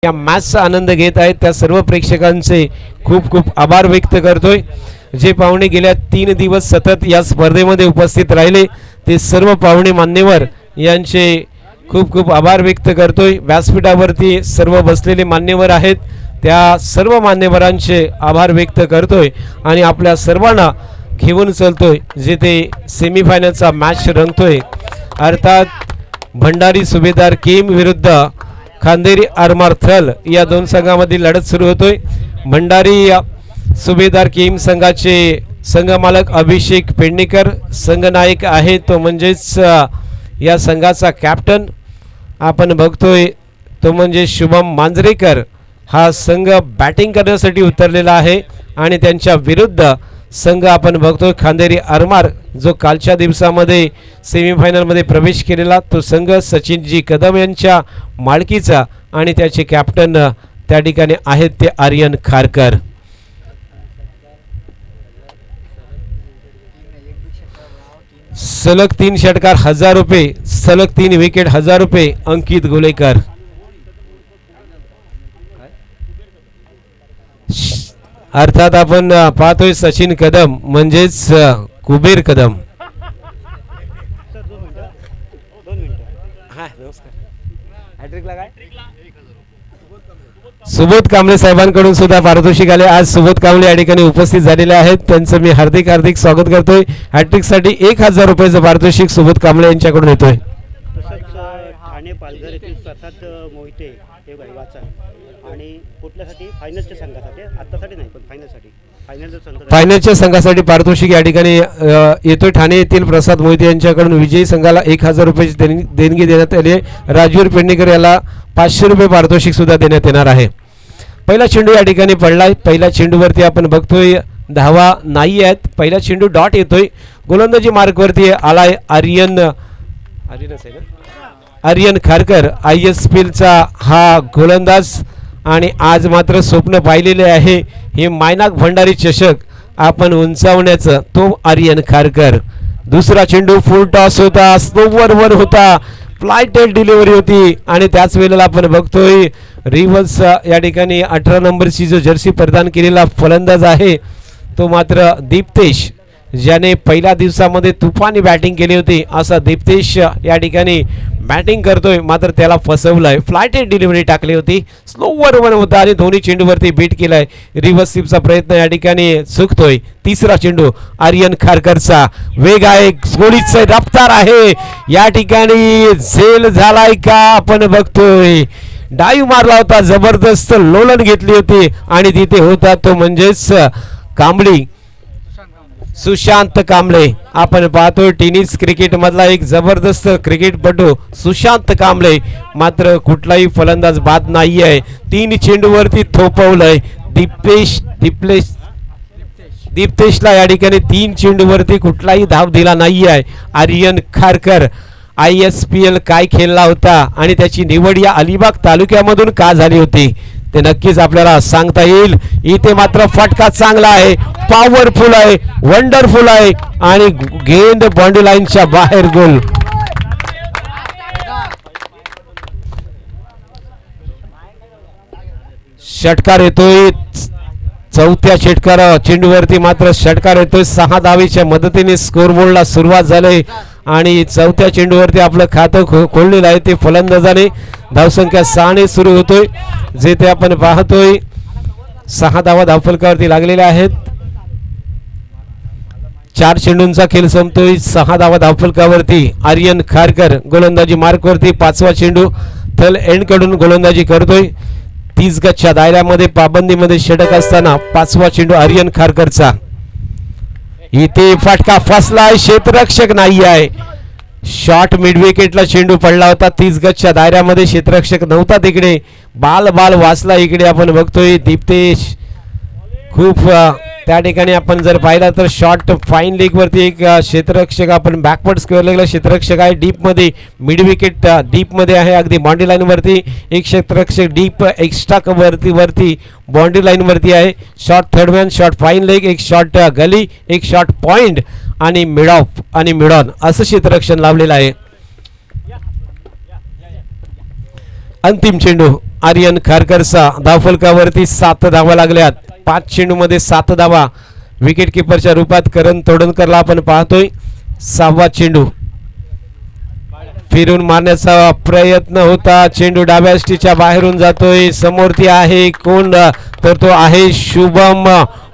या मॅचचा आनंद घेत आहेत त्या सर्व प्रेक्षकांचे खूप खूप आभार व्यक्त करतोय। जे पाहुणे गेल्या 3 दिवस सतत या स्पर्धेमध्ये उपस्थित राहिले ते सर्व पाहुणे मान्यवर यांचे खूप खूप आभार व्यक्त करतोय। व्यासपीठावरती सर्व बसलेले मान्यवर आहेत त्या सर्व मान्यवरांचे आभार व्यक्त करतोय आणि आपल्या सर्वांना घेऊन चलतोय जिथे सेमीफायनलचा मॅच रंगतोय। अर्थात भंडारी सुभेदार केम विरुद्ध खांदेरी आरमार थल या दोन संघांमधील लढत सुरू होतोय। भंडारी सुभेदार केम संघाचे संघमालक अभिषेक पेडणेकर, संघनायक आहे तो म्हणजेच या संघाचा कॅप्टन आपण बघतोय तो म्हणजे शुभम मांजरेकर। हा संघ बॅटिंग करण्यासाठी उतरलेला आहे आणि त्यांच्या विरुद्ध संघ आपण बघतोय खांदेरी आरमार जो कालच्या दिवसामध्ये सेमीफायनलमध्ये प्रवेश केलेला तो संघ सचिनजी कदम यांच्या मालकीचा आणि त्याचे कॅप्टन त्या ठिकाणी आहेत ते आर्यन खारकर। सलग 3 षटकार 1000 रुपये, सलग 3 विकेट 1000 रुपये अंकित गोलेकर। अर्थात आपण पाहतोय सचिन कदम म्हणजेच कुबेर कदम। सुबोध कांबळे साहेबांकडून सुद्धा पारितोषिक आले। आज सुबोध कांबळे या ठिकाणी उपस्थित झालेले आहेत त्यांचं मी हार्दिक स्वागत करतोय। हॅट्रिक साठी 1000 रुपयाचं पारितोषिक सुबोध कांबळे यांच्याकडून येतोय। ठाणे पालघर येथील प्रसाद मोहिते हे वाचा आणि कुठल्यासाठी फायनलच्या संघासाठी आत्तासाठी नाही पण फायनलच्या संघासाठी पारितोषिक या ठिकाणी येतोय। ठाणे येथील प्रसाद मोहिते यांच्याकडून विजयी संघाला 1000 रुपयाची देणगी देण्यात आली आहे। राजवीर पेडणेकर याला 500 रुपये पारितोषिक सुद्धा देण्यात येणार आहे। पहिला चेंडू या ठिकाणी पडलाय। पहिल्या चेंडूवरती आपण बघतोय धावा नाही आहेत। पहिला चेंडू डॉट येतोय। गोलंदाजी मार्कवरती आलाय आर्यन खारकर ISPL चा हा गोलंदाज आणि आज मात्र स्वप्न पाहिलेले आहे हे मायनाक भंडारी चषक आपण उंचावण्याचं तो आर्यन खारकर। दुसरा चेंडू फुल टॉस होता, स्लोवर वर होता, फ्लायटेल डिलिव्हरी होती आणि त्याच वेळेला आपण बघतोय रिव्हर्स या ठिकाणी 18 नंबरची जो जर्सी परिधान केलेला फलंदाज आहे तो मात्र दीप्तेश ज्याने पहिल्या दिवसामध्ये तुफानी बॅटिंग केली होती असा दीप्तेश या ठिकाणी बॅटिंग करतोय मात्र त्याला फसवलंय। फ्लायटेड डिलिव्हरी टाकली होती, स्लोवर वन होता आणि दोन्ही चेंडूवरती बीट केलाय। रिव्हर्स स्वीपचा प्रयत्न या ठिकाणी चुकतोय। तिसरा चेंडू आर्यन खारकरचा वेग आहे, गोळीचा रफ्तार आहे या ठिकाणी झेल झालाय का आपण बघतोय। डाईव्ह मारला होता, जबरदस्त लोलन घेतली होती आणि तिथे होता तो म्हणजेच कांबळी सुशांत कांबळे। आपण पाहतोय टेनिस क्रिकेट मधला एक जबरदस्त क्रिकेटपटू सुशांत कांबळे मात्र कुठलाही फलंदाज बाद नाही आहे। 3 चेंडूवरती थोपवलंय दीप्तेशला या ठिकाणी 3 चेंडूवरती कुठलाही धाव दिला नाही आहे। आर्यन खारकर ISPL काय खेळला होता आणि त्याची निवड या अलिबाग तालुक्यामधून का झाली होती ते नक्कीच आपल्याला सांगता येईल। इथे मात्र फटका चांगला आहे, पॉवरफुल आहे, वंडरफुल आहे आणि गेंद बाउंड्री लाईनच्या बाहेर गोल। षटकार येतोय चौथ्या चेंडूवरती मात्र षटकार येतोय। 6 धावेच्या मदतीने स्कोरबोर्डला सुरुवात झाली आणि चौथ्या चेंडूवरती आपलं खातं खोललेलं आहे ते फलंदाजाने। धावसंख्या 6 ने सुरू होतोय जेथे आपण पाहतोय 6 धावा धावफलकावरती लागलेल्या आहेत। 4 चेंडूंचा खेळ संपतोय, 6 धावा धावफलकावरती। आर्यन खारकर गोलंदाजी मार्कवरती 5वा चेंडू थल एंड कडून गोलंदाजी करतोय। 30 गजच्या दायऱ्यामध्ये पाबंदीमध्ये षटक असताना 5वा चेंडू आर्यन खारकरचा। इथे फटका फसलाय, क्षेत्ररक्षक नाही आहे। शॉर्ट मिड विकेटला चेंडू पडला होता 30 गजच्या दायऱ्यामध्ये, क्षेत्ररक्षक नव्हता तिकडे, बाल वाचला इकडे आपण बघतोय दीप्तेश। खूप त्या ठिकाणी आपण जर पाहिला तर शॉर्ट फाईन लेग वरती एक क्षेत्ररक्षक आपण बॅकवर्ड स्क्वेअर लेगला क्षेत्ररक्षक आहे। डीप मध्ये मिड विकेट डीप मध्ये आहे अगदी बाउंड्री लाईन वरती एक क्षेत्ररक्षक डीप एक्स्ट्रा वरती बाउंड्री लाईन वरती आहे। Short third man, short fine leg, एक शॉर्ट गली, एक शॉर्ट पॉइंट आणि मिड ऑफ आणि मिड ऑन असं क्षेत्ररक्षण लावलेलं आहे। अंतिम चेंडू आर्यन खारकरचा धावफलकावरती 7 धावा लागल्यात. 5 चेंडूमध्ये 7 धावा. विकेट किपरच्या रूपात करण तोडणकरला आपण पाहतोय. 6वा चेंडू फिरून मारण्याचा प्रयत्न होता. चेंडू डाव्या यष्टीच्या बाहेरून जातोय. समोर ती आहे कोण, तर तो आहे शुभम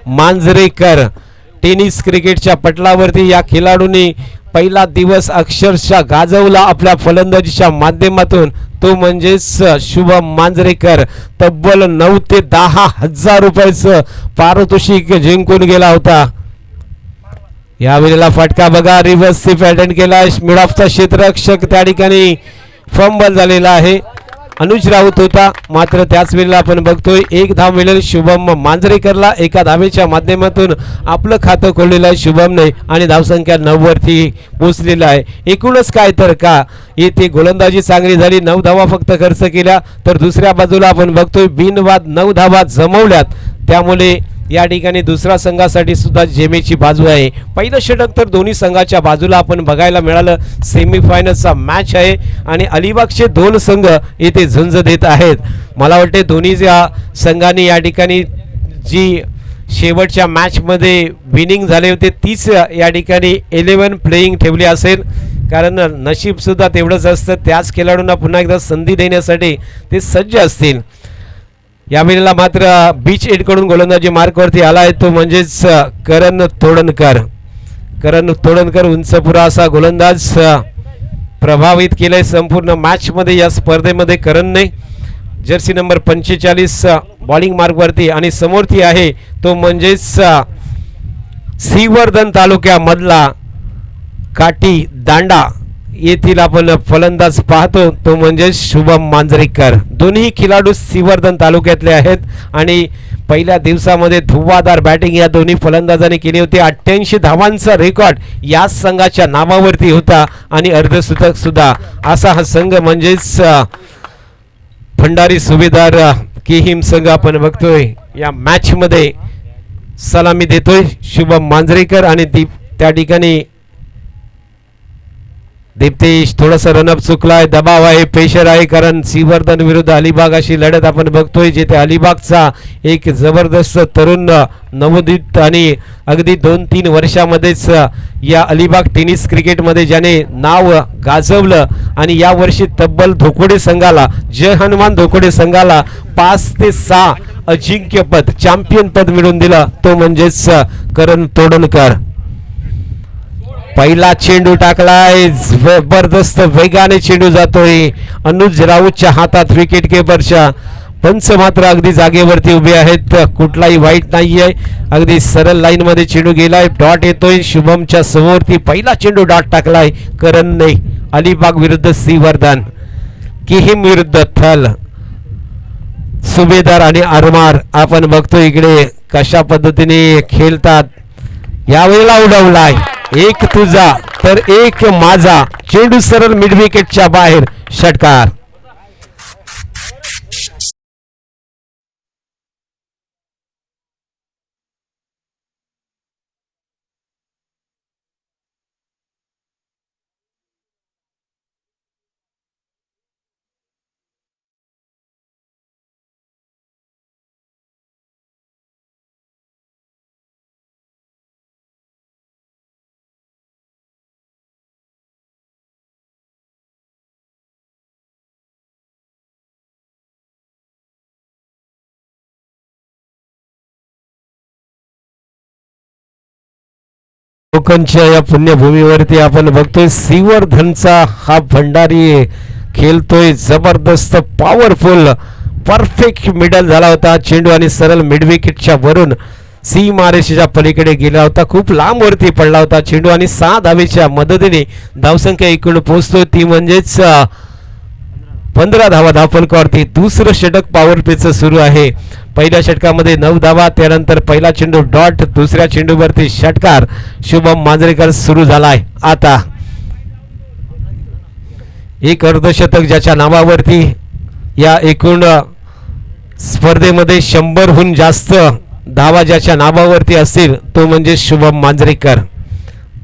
मांजरेकर. टेनिस क्रिकेटच्या पटलावरती या खेळाडूंनी पहिला दिवस अक्षरशः गाजवला आपल्या फलंदाजीच्या माध्यमातून. तो म्हणजेच शुभम मांजरेकर. तब्बल 9 ते 10 हजार रुपयाचं पारितोषिक जिंकून गेला होता. यावेळेला फटका बघा, रिव्हर्स स्वीप अटेंड केला. मिड ऑफचा क्षेत्ररक्षक त्या ठिकाणी फंबल झालेला आहे. अनुज राऊत होता, मात्र त्याच वेळेला आपण बघतोय 1 धाव मिळेल शुभम मांजरेकरला. एका धावेच्या माध्यमातून आपलं खातं खोललेलं आहे शुभमने आणि धावसंख्या 9 वरती पोहोचलेला आहे. एकूणच काय तर का येथे गोलंदाजी चांगली झाली. 9 धावा फक्त खर्च केल्या, तर दुसऱ्या बाजूला आपण बघतोय बिनवाद 9 धावा जमवल्यात. त्यामुळे या ठिकाणी दुसऱ्या संघासाठी सुद्धा जेमेची बाजू आहे. पहिलं षटक तर दोन्ही संघाच्या बाजूला आपण बघायला मिळालं. सेमीफायनलचा मॅच आहे आणि अलिबागचे 2 संघ इथे झुंज देत आहेत. मला वाटते दोन्ही संघांनी या ठिकाणी जी शेवटच्या मॅचमध्ये विनिंग झाले होते तीच या ठिकाणी 11 प्लेइंग ठेवली असेल, कारण नशीबसुद्धा तेवढंच असतं. त्याच खेळाडूंना पुन्हा एकदा संधी देण्यासाठी ते सज्ज असतील. यावेळेला मात्र बीच एडकडून गोलंदाजी मार्कवरती आला आहे, तो म्हणजेच करण तोडणकर. करण तोडणकर उंचपुरा असा गोलंदाज प्रभावित केलाय संपूर्ण मॅचमध्ये या स्पर्धेमध्ये करणने. जर्सी नंबर 45 बॉलिंग मार्कवरती आणि समोर ती आहे तो म्हणजेच श्रीवर्धन तालुक्यामधला काटी दांडा येथील आपण फलंदाज पाहतो, तो म्हणजे शुभम मांजरेकर. दोन्ही खेळाडू श्रीवर्धन तालुक्यातले आहेत आणि पहिल्या दिवसामध्ये धुव्वाधार बॅटिंग या दोन्ही फलंदाजांनी केली होती. 88 धावांचा रेकॉर्ड या संघाच्या नावावरती होता आणि अर्धशतक सुद्धा. असा हा संघ म्हणजेच भंडारी सुभेदार किहिम संघ आपण बघतोय या मॅच मध्ये सलामी देतोय शुभम मांजरेकर आणि त्या ठिकाणी दीप्तेश थोडासा रनअप चुकलाय. दबाव आहे, प्रेशर आहे, कारण श्रीवर्धन विरुद्ध अलिबाग अशी लढत आपण बघतोय, जिथे अलिबागचा एक जबरदस्त तरुण नवोदित आणि अगदी 2-3 वर्षामध्येच या अलिबाग टेनिस क्रिकेटमध्ये ज्याने नाव गाजवलं आणि या वर्षी तब्बल धोकोडे संघाला, जय हनुमान धोकोडे संघाला 5 ते 6 अजिंक्यपद चॅम्पियन पद मिळवून दिलं, तो म्हणजेच करण तोडणकर. पहिला चेंडू टाकलाय, जबरदस्त वेगाने चेंडू जातोय अनुज राऊतच्या हातात. विकेट किपरच्या पंच मात्र अगदी जागेवरती उभे आहेत, कुठलाही वाईट नाहीये. अगदी सरळ लाईन मध्ये चेंडू गेलाय, डॉट येतोय शुभमच्या समोरती. पहिला चेंडू डॉट टाकलाय करणने. अलिबाग विरुद्ध श्रीवर्धन, किहिम विरुद्ध थल, सुभेदार आणि आरमार आपण बघतो इकडे कशा पद्धतीने खेळतात. यावेळेला उडवलाय, एक तुझा तर एक माझा. चेंडू सरळ मिड विकेटच्या बाहेर, षटकार. कोकणच्या या पुण्यभूमीवरती आपण बघतोय श्रीवर्धनचा हा भंडारी खेळतोय. जबरदस्त पॉवरफुल परफेक्ट मिडल झाला होता चेंडू आणि सरळ मिड विकेटच्या वरून सीमारेषेच्या पलीकडे गेला होता. खूप लांब वरती पडला होता चेंडू आणि 6 धावेच्या मदतीने धावसंख्या एकूण पोहोचतोय ती म्हणजेच 15 धावा धावफलकावरती. दुसरं षटक पॉवर प्लेचं सुरू आहे. पहिल्या षटकामध्ये 9 धावा, त्यानंतर पहिला चेंडू डॉट, दुसऱ्या चेंडूवरती षटकार. शुभम मांजरेकर सुरू झालाय. आता एक अर्धशतक ज्याच्या नावावरती या एकूण स्पर्धेमध्ये 100हून जास्त धावा ज्याच्या नावावरती असतील तो म्हणजे शुभम मांजरेकर.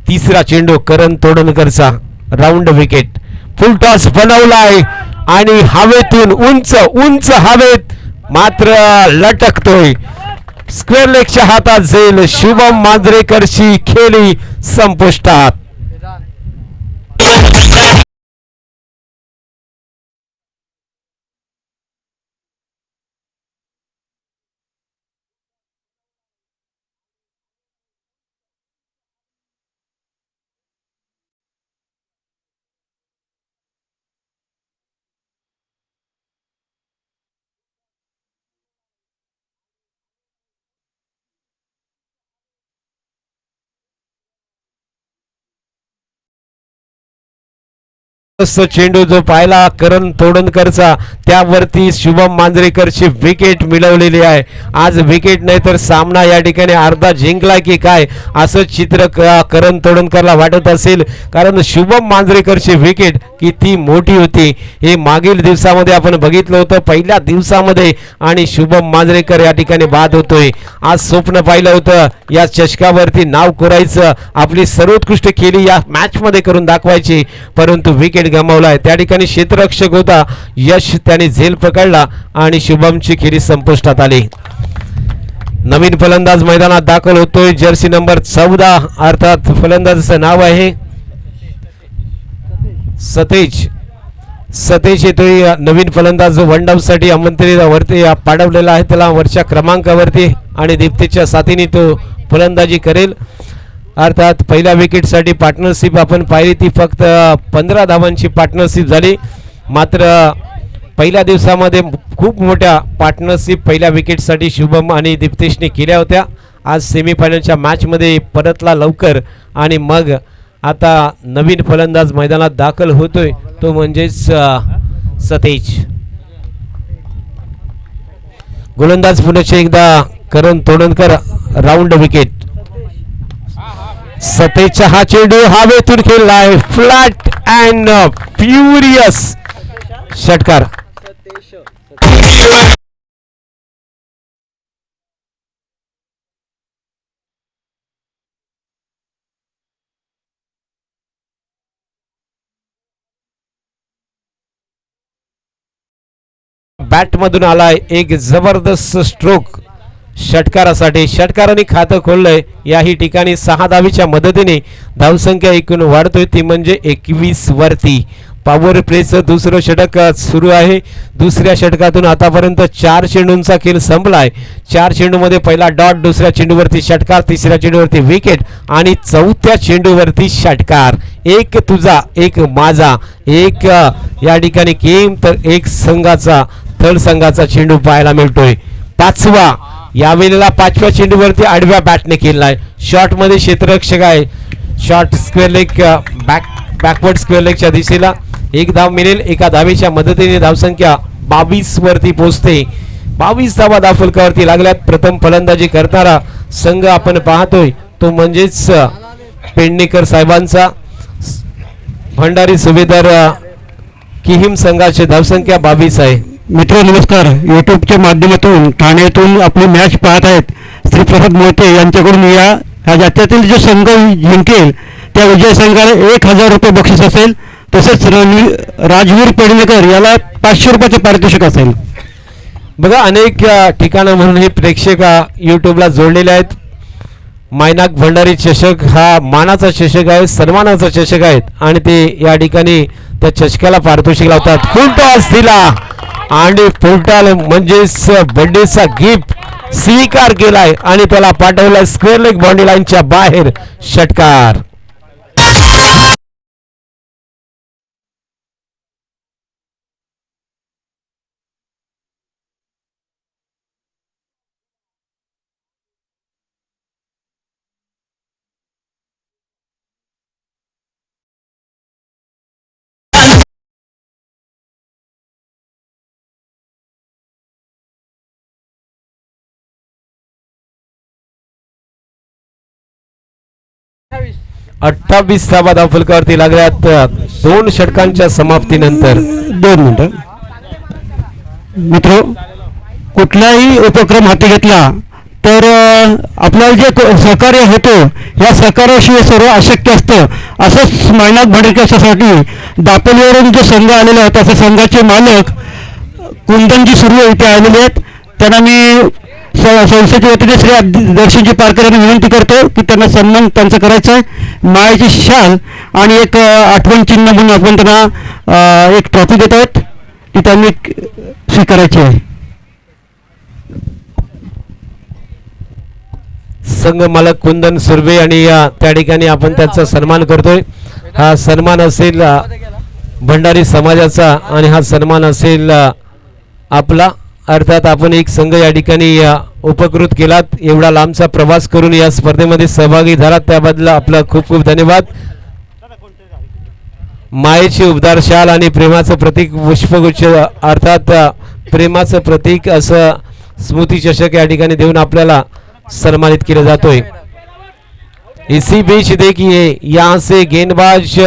तिसरा चेंडू करण तोडणकरचा, राऊंड विकेट. फुल टॉस बनवलाय आणि हवेतून उंच उंच हवेत मात्र लटकतोय. स्क्वेअर लेगच्या हातात जाईल. शुभम मांजरेकरची खेळी संपुष्टात. चेंडू जो पाहिला करण तोडणकरचा त्यावरती शुभम मांजरेकरची विकेट मिळवलेली आहे. आज विकेट नाही तर सामना या ठिकाणी अर्धा जिंकला की काय असं चित्र करण तोडणकरला वाटत असेल. कारण शुभम मांजरेकरची विकेट किती मोठी होती हे मागील दिवसामध्ये आपण बघितलं होतं पहिल्या दिवसामध्ये. आणि शुभम मांजरेकर या ठिकाणी बाद होतोय. आज स्वप्न पाहिलं होतं या चषकावरती नाव कोरायचं, आपली सर्वोत्कृष्ट खेळी या मॅच मध्ये करून दाखवायची, परंतु विकेट गमावलाय. त्या ठिकाणी क्षेत्ररक्षक होता यश, त्याने झेल पकडला आणि शुभमची खेळी संपुष्टात आली. नवीन फलंदाज मैदानात दाखल होतोय. जर्सी नंबर 14 अर्थात फलंदाजाचं नाव आहे सतेज येतोय. नवीन फलंदाज जो वन डाऊन साठी आमंत्रित वरती पाठवलेला आहे त्याला वरच्या क्रमांकावरती आणि दीप्तीच्या साथीने तो फलंदाजी करेल. अर्थात पहिल्या विकेटसाठी पार्टनरशिप आपण पाहिली ती फक्त 15 धावांची पार्टनरशिप झाली. मात्र पहिल्या दिवसामध्ये खूप मोठ्या पार्टनरशिप पहिल्या विकेटसाठी शुभम आणि दीप्तेशने केल्या होत्या. आज सेमीफायनलच्या मॅचमध्ये परतला लवकर आणि मग आता नवीन फलंदाज मैदानात दाखल होतोय तो म्हणजेच सतेज. गोलंदाज पुण्याचे एकदा करण तोडणकर राऊंड विकेट. सतेजचा हा चेंडू हवेतून खेळलाय फ्लॅट अँड फ्युरियस षटकार. बॅट मधून आलाय एक जबरदस्त स्ट्रोक षटकारासाठी. षटकाराने खातं खोललंय. याही ठिकाणी 6 धावीच्या मदतीने धावसंख्या एकूण वाढतोय ती म्हणजे 21 वरती. पॉवर प्लेचं दुसरं षटक सुरू आहे. दुसऱ्या षटकातून आतापर्यंत 4 चेंडूंचा खेळ संपलाय. 4 चेंडूमध्ये पहिला डॉट, दुसऱ्या चेंडूवरती षटकार, तिसऱ्या चेंडूवरती विकेट आणि चौथ्या चेंडूवरती षटकार. एक तुझा एक माझा, एक या ठिकाणी गेम तर एक संघाचा थर्ड संघाचा चेंडू पाहायला मिळतोय. पाचवा यावेळेला 5व्या चेंडूवरती आडव्या बॅटने खेळलाय. शॉट मध्ये क्षेत्ररक्षक आहे. Shot square leg backward square लेगच्या दिशेला एक धाव मिळेल. एका धावेच्या मदतीने धावसंख्या 22 वरती पोहोचते. 22 धावा धावफलकावरती लागल्यात. प्रथम फलंदाजी करणारा संघ आपण पाहतोय तो म्हणजेच पेडणेकर साहेबांचा. भंडारी सुभेदार किहिम संघाची धावसंख्या 22 आहे. मित्र नमस्कार. यूट्यूबच्या माध्यमातून ठाण्यातून आपली मॅच पाहत आहेत श्रीप्रसाद मोहिते यांच्याकडून या राज्यातील जो संघ जिंकेल त्या विजय संघाला 1000 रुपये बक्षीस असेल. तसेच राजवीर पेडणेकर याला 500 रुपयाचे पारितोषिक असेल. बघा अनेक ठिकाणं म्हणून हे प्रेक्षक यूट्यूबला जोडलेले आहेत. मायनाक भंडारी चषक हा मानाचा चषक आहे, सन्मानाचा चषक आहे आणि ते या ठिकाणी त्या चषकाला पारितोषिक लावतात. फुल टॉस दिला आणि फुलटॉल म्हणजेच बर्थडेचा गिफ्ट स्वीकार केलाय आणि त्याला पाठवलाय स्क्वेअर लेग बाउंड्री लाईनच्या बाहेर. षटकार. अठ्ठावीस धावा धावफलकावरती लागल्यात 2 षटकांच्या समाप्तीनंतर. 2 मिनिटं मित्र, कुठलाही उपक्रम हाती घेतला तर आपल्याला जे सहकार्य होतो या सहकार्याशिवाय सर्व अशक्य असतं. असंच मायनाक भंडारी दापोलीवरून जो संघ आलेला होता त्या संघाचे मालक कुंदनजी सुर्वे इथे आलेले आहेत. त्यांना मी संस्थेच्या वतीने श्री दर्शनजी पारकर यांना विनंती करतो की त्यांना सन्मान त्यांचा करायचा आहे. मायाची शाल आणि एक आठवण चिन्ह म्हणून आपण त्यांना एक ट्रॉफी देत आहोत ती त्यांनी स्वीकारायची आहे. संघ मालक कुंदन सुर्वे आणि त्या ठिकाणी आपण त्यांचा सन्मान करतोय. हा सन्मान असेल भंडारी समाजाचा आणि हा सन्मान असेल आपला. अर्थात आपण एक संघ या ठिकाणी उपकृत केलात. एवढा लांबचा प्रवास करून या स्पर्धेमध्ये सहभागी झालात त्याबद्दल आपला खूप खूप धन्यवाद. मायेची उबदार शाल आणि प्रेमाचं प्रतीक पुष्पगुच्छ अर्थात प्रेमाचं प्रतीक असं स्मृती चषक या ठिकाणी देऊन आपल्याला सम्मानित केला जातोय. इसी बीच देखिए यहाँ से गेंदबाज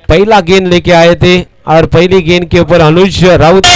पहला गेंद लेके आए थे और पहली गेंद के ऊपर अनुज राउत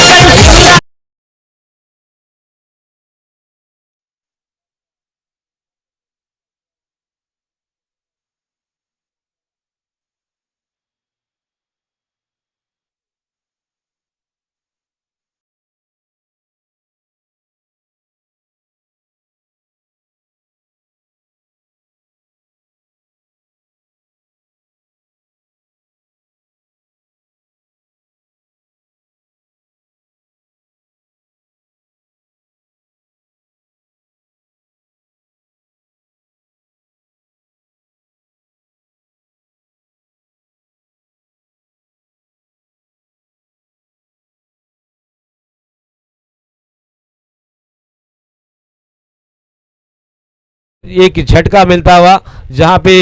एक झटका मिलता हुआ जहां पे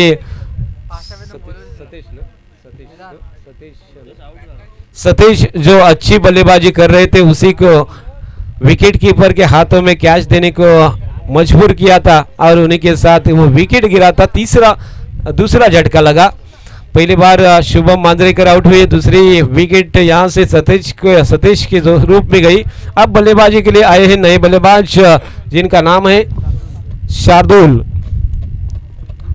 सतीश जो अच्छी बल्लेबाजी कर रहे थे उसी को विकेट कीपर के हाथों में कैच देने को मजबूर किया था और उन्हीं के साथ वो विकेट गिरा था. दूसरा झटका लगा. पहली बार शुभम मांजरेकर आउट हुए. दूसरी विकेट यहां से सतीश के रूप में गई. अब बल्लेबाजी के लिए आए हैं नए बल्लेबाज जिनका नाम है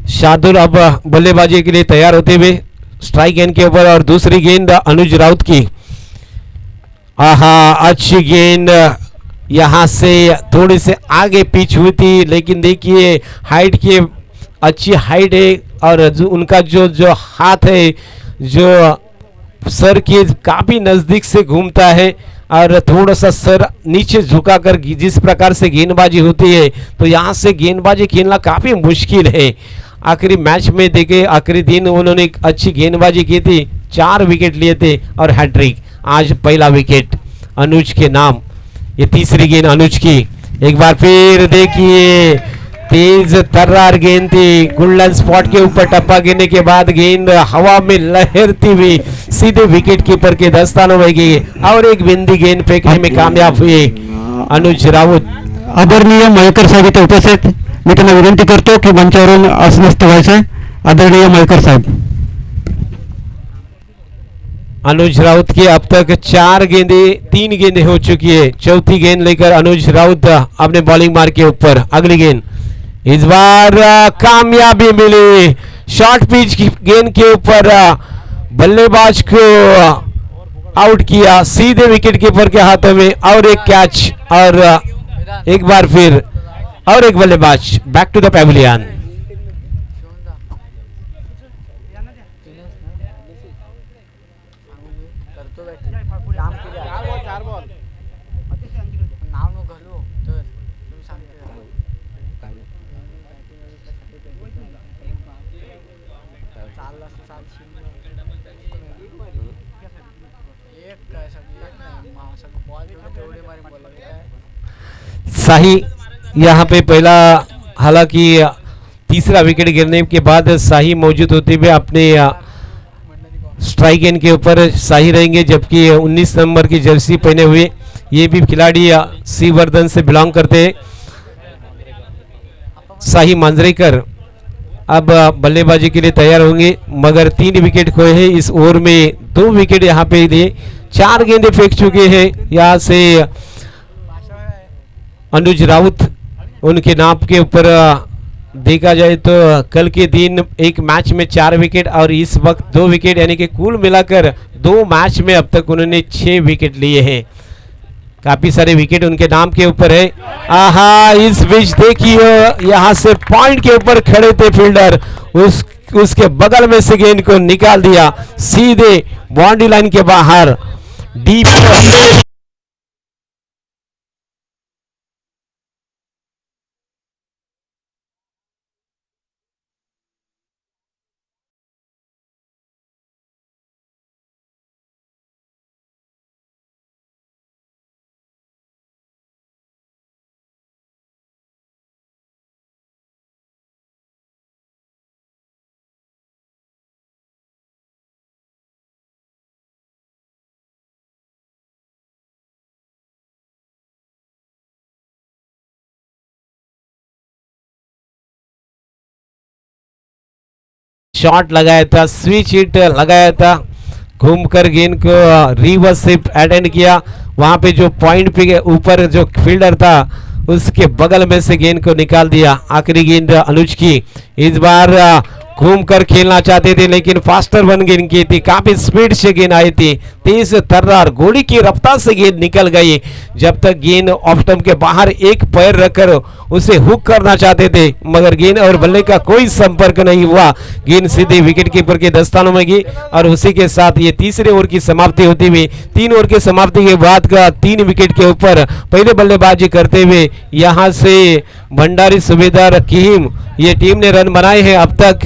शार्दुल अब बल्लेबाजी के लिए तैयार होते हुए स्ट्राइक गेंद के ऊपर और दूसरी गेंद अनुज राउत की. आहा अच्छी गेंद यहां से थोड़ी से आगे पिच हुई थी लेकिन देखिए हाइट की अच्छी हाइट है और उनका जो हाथ है जो सर के काफी नजदीक से घूमता है और थोड़ा सा सर नीचे झुकाकर जिस प्रकार से गेंदबाजी होती है तो यहाँ से गेंदबाजी खेलना काफ़ी मुश्किल है. आखिरी मैच में देखे आखिरी दिन उन्होंने एक अच्छी गेंदबाजी की थी. 4 विकेट लिए थे और हैट्रिक. आज पहला विकेट अनुज के नाम. ये तीसरी गेंद अनुज की. एक बार फिर देखिए तेज तर्रार गेंद थी. गोल्डन स्पॉट के ऊपर टप्पा गिरने के बाद गेंद हवा में लहरती हुई सीधे विकेट कीपर के दस्तानों में गई और एक बिंदी गेंद फेंकने में कामयाब हुए अनुज राउत. आदरणीय मयेकर साहेब इथे उपस्थित. मी त्यांना विनंती करतो की मंचावरून आसनस्थ व्हायचं. आदरणीय मयेकर साहेब. अनुज राउत की अब तक 3 गेंदें हो चुकी है. चौथी गेंद लेकर अनुज राउत अपने बॉलिंग मार्क के ऊपर. अगली गेंद इस बार कामयाबी मिली. शॉर्ट पिच की गेंद के ऊपर बल्लेबाज को आउट किया सीधे विकेट कीपर के हाथों में और एक कैच और एक बार फिर और एक बल्लेबाज. Back to the pavilion. शाही यहाँ पे पहला हालांकि तीसरा विकेट गिरने के बाद शाही मौजूद होते हुए अपने स्ट्राइक गेंद के ऊपर शाही रहेंगे जबकि 19 नंबर की जर्सी पहने हुए ये भी खिलाड़ी सीवर्धन से बिलोंग करते हैं. शाही मांजरेकर अब बल्लेबाजी के लिए तैयार होंगे मगर 3 विकेट खोए हैं इस ओवर में. 2 विकेट यहाँ पे दिए. 4 गेंदें फेंक चुके हैं यहाँ से अनुज राउत. उनके नाम के ऊपर देखा जाए तो कल के दिन एक मैच में 4 विकेट और इस वक्त 2 विकेट, यानी कि कुल मिलाकर 2 मैच में अब तक उन्होंने 6 विकेट लिए हैं। काफी सारे विकेट उनके नाम के ऊपर है। आहा, इस बीच देखिए यहाँ से पॉइंट के ऊपर खड़े थे फील्डर, उसके बगल में से गेंद को निकाल दिया सीधे बाउंड्री लाइन के बाहर डीप। शॉट लगाया था, स्विच हिट लगाया था, घूमकर गेंद को रिवर्स से अटेंड किया। वहां पे जो पॉइंट पे ऊपर जो फील्डर था उसके बगल में से गेंद को निकाल दिया। आखिरी गेंद अनुज की, इस बार घूम कर खेलना चाहते थे लेकिन फास्टर वन गेंद की थी, काफी स्पीड से गेंद आई थी, तेज तर्रार गोली की रफ्तार से गेंद निकल गई। जब तक गेंद ऑफ स्टंप के बाहर एक पैर रखकर उसे हुक करना चाहते थे मगर गेंद और बल्ले का कोई संपर्क नहीं हुआ। गेंद सीधे विकेट कीपर के दस्तानों में गई और उसी के साथ ये तीसरे ओवर की समाप्ति होती हुई 3 ओवर की समाप्ति के बाद का 3 विकेट के ऊपर पहले बल्लेबाजी करते हुए यहाँ से भंडारी सूबेदार कीम ये टीम ने रन बनाए हैं। अब तक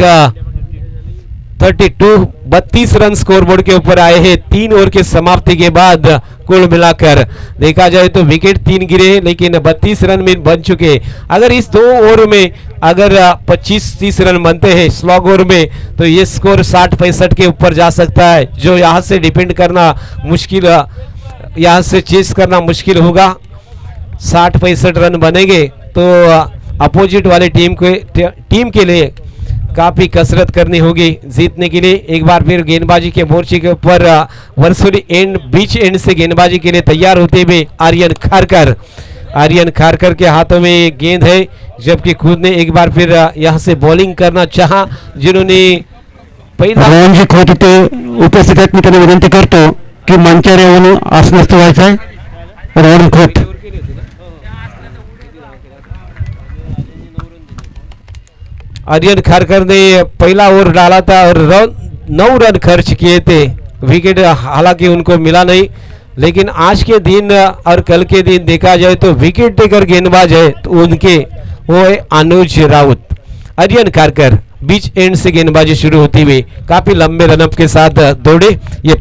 32 रन स्कोरबोर्ड के ऊपर आए हैं 3 ओवर की समाप्ति के बाद। कुल मिलाकर देखा जाए तो विकेट 3 गिरे लेकिन 32 रन में बन चुके। अगर इस 2 ओवर में अगर 25-30 रन बनते हैं स्लॉग ओवर में तो ये स्कोर 60-65 के ऊपर जा सकता है, जो यहाँ से डिपेंड करना मुश्किल, यहाँ से चेस करना मुश्किल होगा। 60-65 रन बनेंगे तो अपोजिट वाले टीम के लिए काफी कसरत करनी होगी जीतने के लिए। एक बार फिर गेंदबाजी के मोर्चे के ऊपर वर्सुली एंड बीच एंड से गेंदबाजी के लिए तैयार होते हुए आर्यन खारकर के हाथों में गेंद है, जबकि खुद ने एक बार फिर यहां से बॉलिंग करना चाहा, जिन्होंने रणजी खोत होते उपस्थित आहेत। मी त्यांना विनंती करतो की मंचावर येऊन आसनस्थ व्हायचं आहे। रण खोत आर्यन खारकर ने पहला ओवर डाला था और 9 रन खर्च किए थे। विकेट हालांकि उनको मिला नहीं, लेकिन आज के दिन और कल के दिन देखा जाए तो विकेट टेकर गेंदबाज है तो उनके वो है अनुज राउत। आर्यन खारकर बीच एंड से गेंदबाजी शुरू होती हुई काफी लंबे रनअप के साथ दौड़े। ये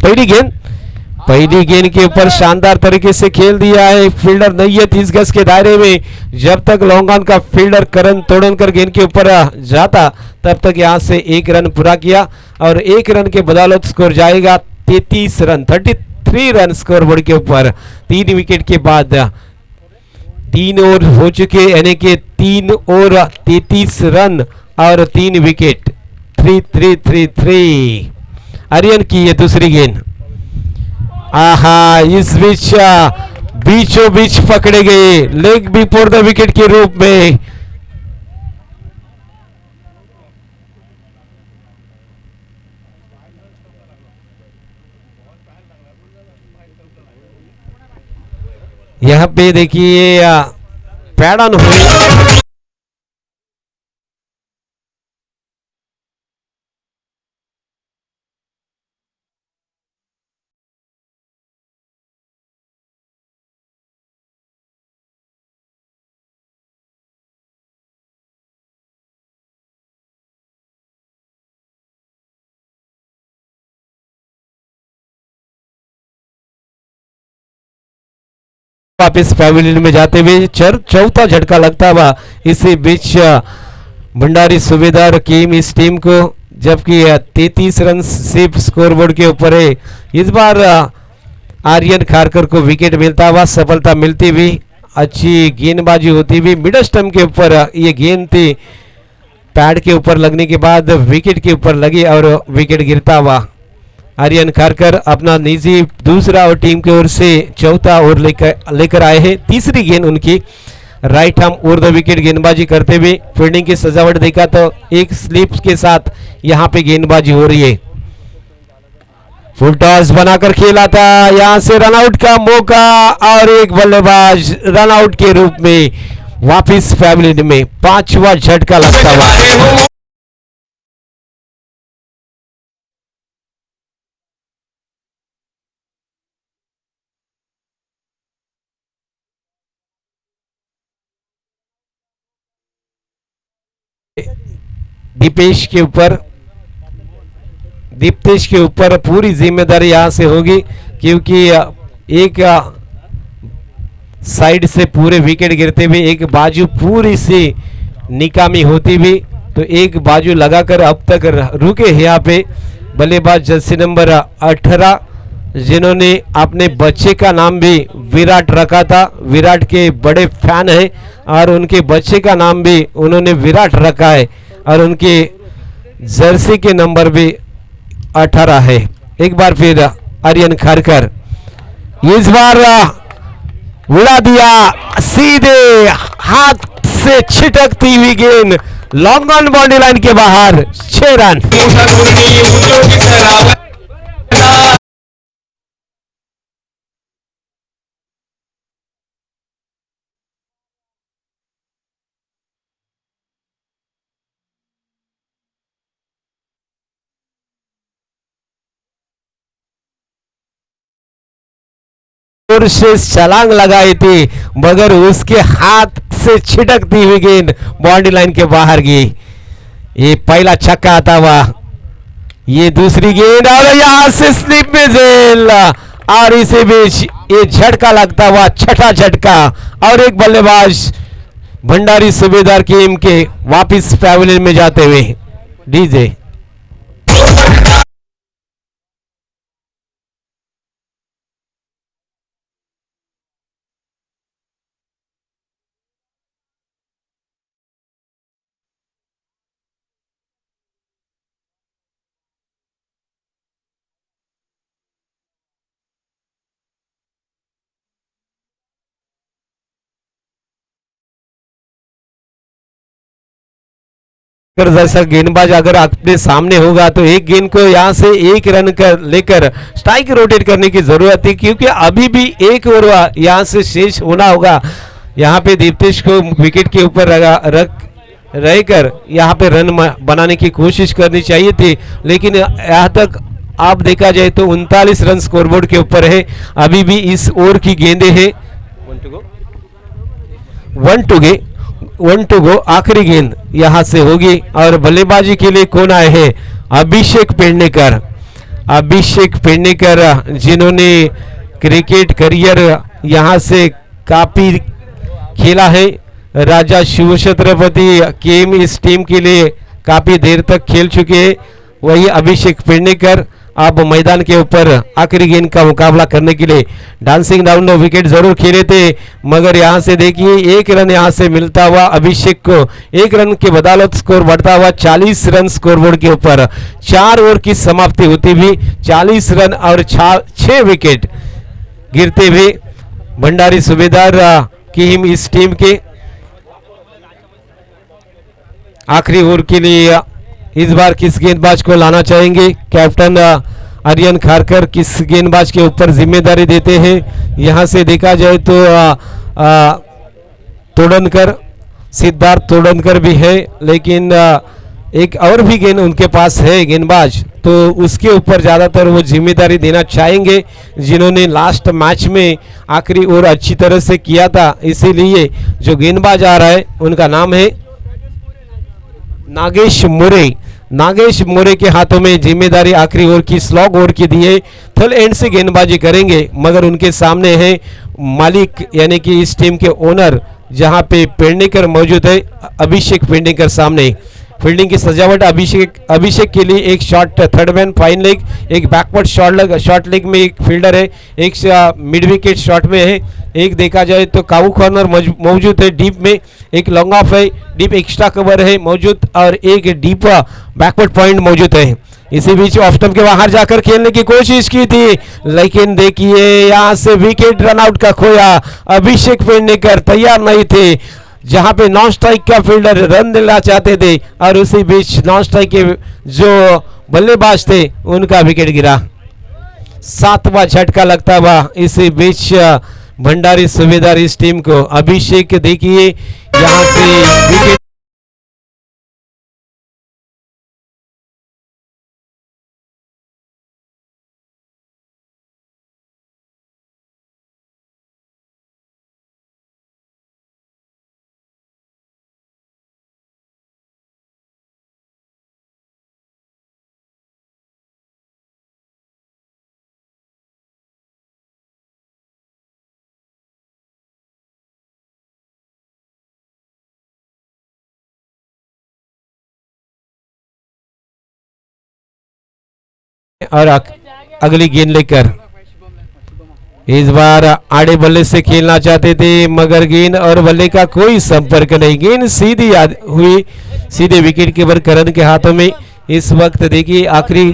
पहली गेंद के ऊपर शानदार तरीके से खेल दिया है फील्डर नहीं है 30 गज के दायरे में। जब तक लॉन्ग ऑन का फील्डर करण तोड़नकर गेंद के ऊपर जाता तब तक यहां से 1 रन पूरा किया और 1 रन के बदौलत स्कोर जाएगा 33 रन 33 रन स्कोर बोर्ड के ऊपर। 3 विकेट के बाद 3 ओवर हो चुके, यानी कि 3 ओवर 33 रन और 3 विकेट 3-3-3-3। आर्यन की ये दूसरी गेंद, आहा, इस बीचों बीच पकड़े गए लेग बिफोर द विकेट के रूप में। यहां पे देखिए पैड ऑन हुई, वापिस पैविलियन में जाते हुए चौथा झटका लगता हुआ इसी बीच भंडारी सूबेदार कीम इस टीम को, जबकि 33 रन सिर्फ स्कोरबोर्ड के ऊपर है। इस बार आर्यन खारकर को विकेट मिलता हुआ, सफलता मिलती हुई, अच्छी गेंदबाजी होती हुई मिडल स्टंप के ऊपर ये गेंद थी, पैड के ऊपर लगने के बाद विकेट के ऊपर लगी और विकेट गिरता हुआ। आर्यन खारकर अपना निजी दूसरा और टीम की ओर से चौथा ओवर लेकर आए हैं। तीसरी गेंद उनकी राइट आर्म ऊर्ध्व विकेट गेंदबाजी करते हुए। फील्डिंग की सजावट देखा तो एक स्लिप के साथ यहाँ पे गेंदबाजी हो रही है। फुल टॉस बनाकर खेला था, यहाँ से रनआउट का मौका और एक बल्लेबाज रनआउट के रूप में वापिस पैवेलियन में। पांचवा झटका लगता हुआ। दीप्तेश के ऊपर पूरी जिम्मेदारी यहाँ से होगी, क्योंकि एक साइड से पूरे विकेट गिरते हुए एक बाजू पूरी सी निकामी होती हुई, तो एक बाजू लगाकर अब तक रुके हैं यहाँ पे बल्लेबाज जर्सी नंबर 18, जिन्होंने अपने बच्चे का नाम भी विराट रखा था। विराट के बड़े फैन हैं और उनके बच्चे का नाम भी उन्होंने विराट रखा है और उनके जर्सी के नंबर भी 18 है। एक बार फिर आर्यन खारकर इस बार उड़ा दिया, सीधे हाथ से छिटकती हुई गेंद लॉन्ग ऑन बाउंड्री लाइन के बाहर, 6 रन। जोर से छलांग लगाई थी मगर उसके हाथ से छिटकती हुई गेंद बाउंड्री लाइन के बाहर गई। ये पहला छक्का आता हुआ, ये दूसरी गेंद और यहां से स्लिप में जेल और इसी बीच ये झटका लगता हुआ, छठा झटका और एक बल्लेबाज भंडारी सूबेदार की टीम के वापिस पैवेलियन में जाते हुए। डीजे जैसा गेंदबाज अगर अपने सामने होगा तो एक गेंद को यहां से एक रन कर लेकर स्ट्राइक रोटेट करने की जरूरत है, क्योंकि अभी भी एक ओवर यहां से शेष होना होगा। यहां पे दीप्तेश को विकेट के ऊपर रहकर यहां पे रन बनाने की कोशिश करनी चाहिए थी, लेकिन यहां तक आप देखा जाए तो 39 रन स्कोरबोर्ड के ऊपर है। अभी भी इस ओवर की गेंदें हैं 1 टू गो, आखिरी गेंद यहां से होगी और बल्लेबाजी के लिए कौन आए हैं? अभिषेक पेडनेकर, जिन्होंने क्रिकेट करियर यहां से काफी खेला है। राजा शिव छत्रपति गेम इस टीम के लिए काफी देर तक खेल चुके हैं। वही अभिषेक पेडनेकर अब मैदान के ऊपर आखिरी गेंद का मुकाबला करने के लिए डांसिंग डाउन नो विकेट जरूर खेले थे, मगर यहां से देखिए एक रन यहां से मिलता हुआ अभिषेक को, एक रन के बदौलत स्कोर बढ़ता हुआ 40 रन स्कोरबोर्ड के ऊपर। 4 ओवर की समाप्ति होती हुई 40 रन और 6 विकेट गिरते हुए भंडारी सूबेदार की इस टीम के आखिरी ओवर के लिए इस बार किस गेंदबाज को लाना चाहेंगे? कैप्टन आर्यन खारकर किस गेंदबाज के ऊपर जिम्मेदारी देते हैं? यहां से देखा जाए तो तोड़नकर, सिद्धार्थ तोड़नकर भी है, लेकिन एक और भी गेंद उनके पास है गेंदबाज, तो उसके ऊपर ज़्यादातर वो जिम्मेदारी देना चाहेंगे, जिन्होंने लास्ट मैच में आखिरी ओवर अच्छी तरह से किया था। इसीलिए जो गेंदबाज आ रहा है उनका नाम है नागेश मोरे के हाथों में जिम्मेदारी आखिरी ओवर की, स्लॉग ओवर की दी है। थल एंड से गेंदबाजी करेंगे, मगर उनके सामने है मालिक यानी कि इस टीम के ओनर, जहां पे पेडनेकर मौजूद है, अभिषेक पेडनेकर सामने। फील्डिंग की सजावट अभिषेक के लिए एक shot third man fine leg, एक बैकवर्ड शॉर्ट लेग में एक फील्डर है, एक मिड विकेट शॉट में है, एक देखा जाए तो काऊ कॉर्नर मौजूद है डीप में, एक लॉन्ग ऑफ है, डीप एक्स्ट्रा कवर है मौजूद और एक डीप बैकवर्ड पॉइंट मौजूद है। इसी बीच ऑफ स्टंप के बाहर जाकर खेलने की कोशिश की थी, लेकिन देखिए यहाँ से विकेट रन आउट का खोया। अभिषेक पेडनेकर तैयार नहीं थे, जहां पे नॉन स्ट्राइक का फील्डर रन देना चाहते थे और उसी बीच नॉन स्ट्राइक के जो बल्लेबाज थे उनका विकेट गिरा। 7वां झटका लगता हुआ इसी बीच भंडारी सूबेदार इस टीम को। अभिषेक देखिए यहाँ से विकेट और अगली गेंद लेकर इस बार आड़े बल्ले से खेलना चाहते थे, मगर गेंद और बल्ले का कोई संपर्क नहीं। गेंद सीधी हुई सीधे विकेट कीपर करण के हाथों में। इस वक्त देखिए आखिरी